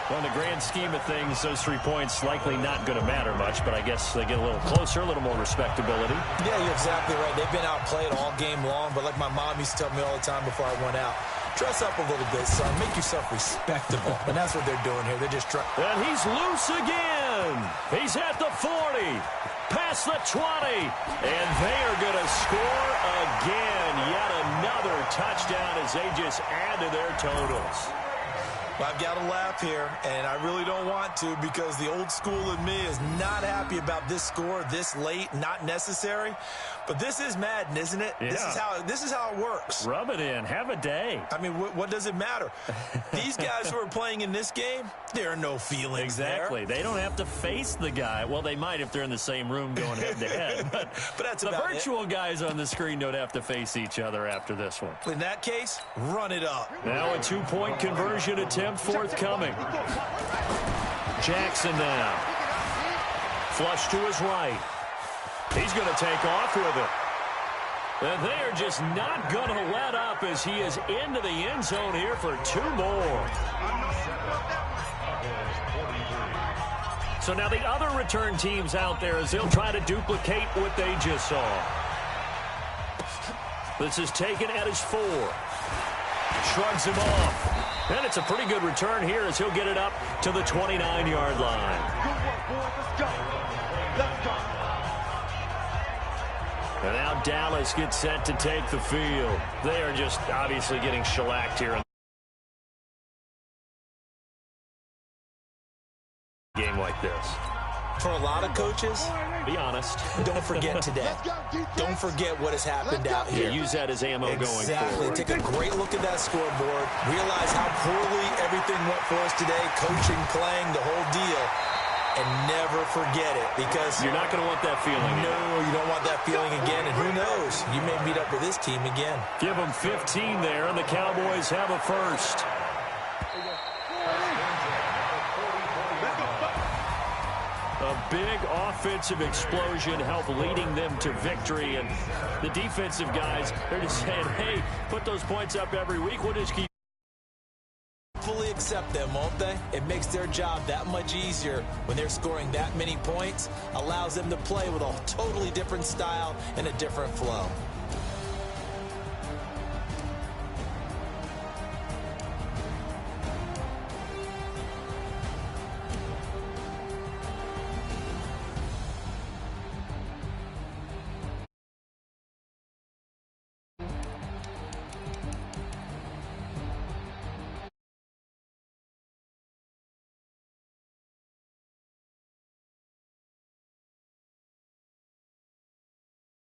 Well, in the grand scheme of things, those 3 points likely not going to matter much, but I guess they get a little closer, a little more respectability. Yeah, you're exactly right. They've been outplayed all game long, but like my mom used to tell me all the time before I went out, dress up a little bit, son. Make yourself respectable. And that's what they're doing here. They're just trying. And he's loose again. He's at the 40, past the 20, and they are going to score again. Yet another touchdown as they just add to their totals. Well, I've got to laugh here, and I really don't want to because the old school in me is not happy about this score this late, not necessary. But this is Madden, isn't it? Yeah. This is how it works. Rub it in. Have a day. I mean, what does it matter? These guys who are playing in this game, there are no feelings exactly. there. They don't have to face the guy. Well, they might if they're in the same room going head-to-head. But that's the virtual guys on the screen don't have to face each other after this one. In that case, run it up. Now a 2-point conversion attempt forthcoming. Jackson now. Flush to his right. He's going to take off with it. And they are just not going to let up as he is into the end zone here for 2 more. So now the other return teams out there as they'll try to duplicate what they just saw. This is taken at his 4. Shrugs him off. And it's a pretty good return here as he'll get it up to the 29-yard line. Good work, boys. Let's go. Let's go. And now Dallas gets set to take the field. They are just obviously getting shellacked here in a game like this. For a lot of coaches, be honest, don't forget today. Don't forget what has happened out here. Yeah, use that as ammo going forward. Exactly. Take a great look at that scoreboard. Realize how poorly everything went for us today. Coaching, playing, the whole deal. And never forget it because you're not going to want that feeling. No, you don't want that feeling again. And who knows? You may meet up with this team again. Give them 15 there, and the Cowboys have a first. A big offensive explosion helped leading them to victory. And the defensive guys, they're just saying, hey, put those points up every week. We'll just keep fully accept them, won't they? It makes their job that much easier when they're scoring that many points. Allows them to play with a totally different style and a different flow.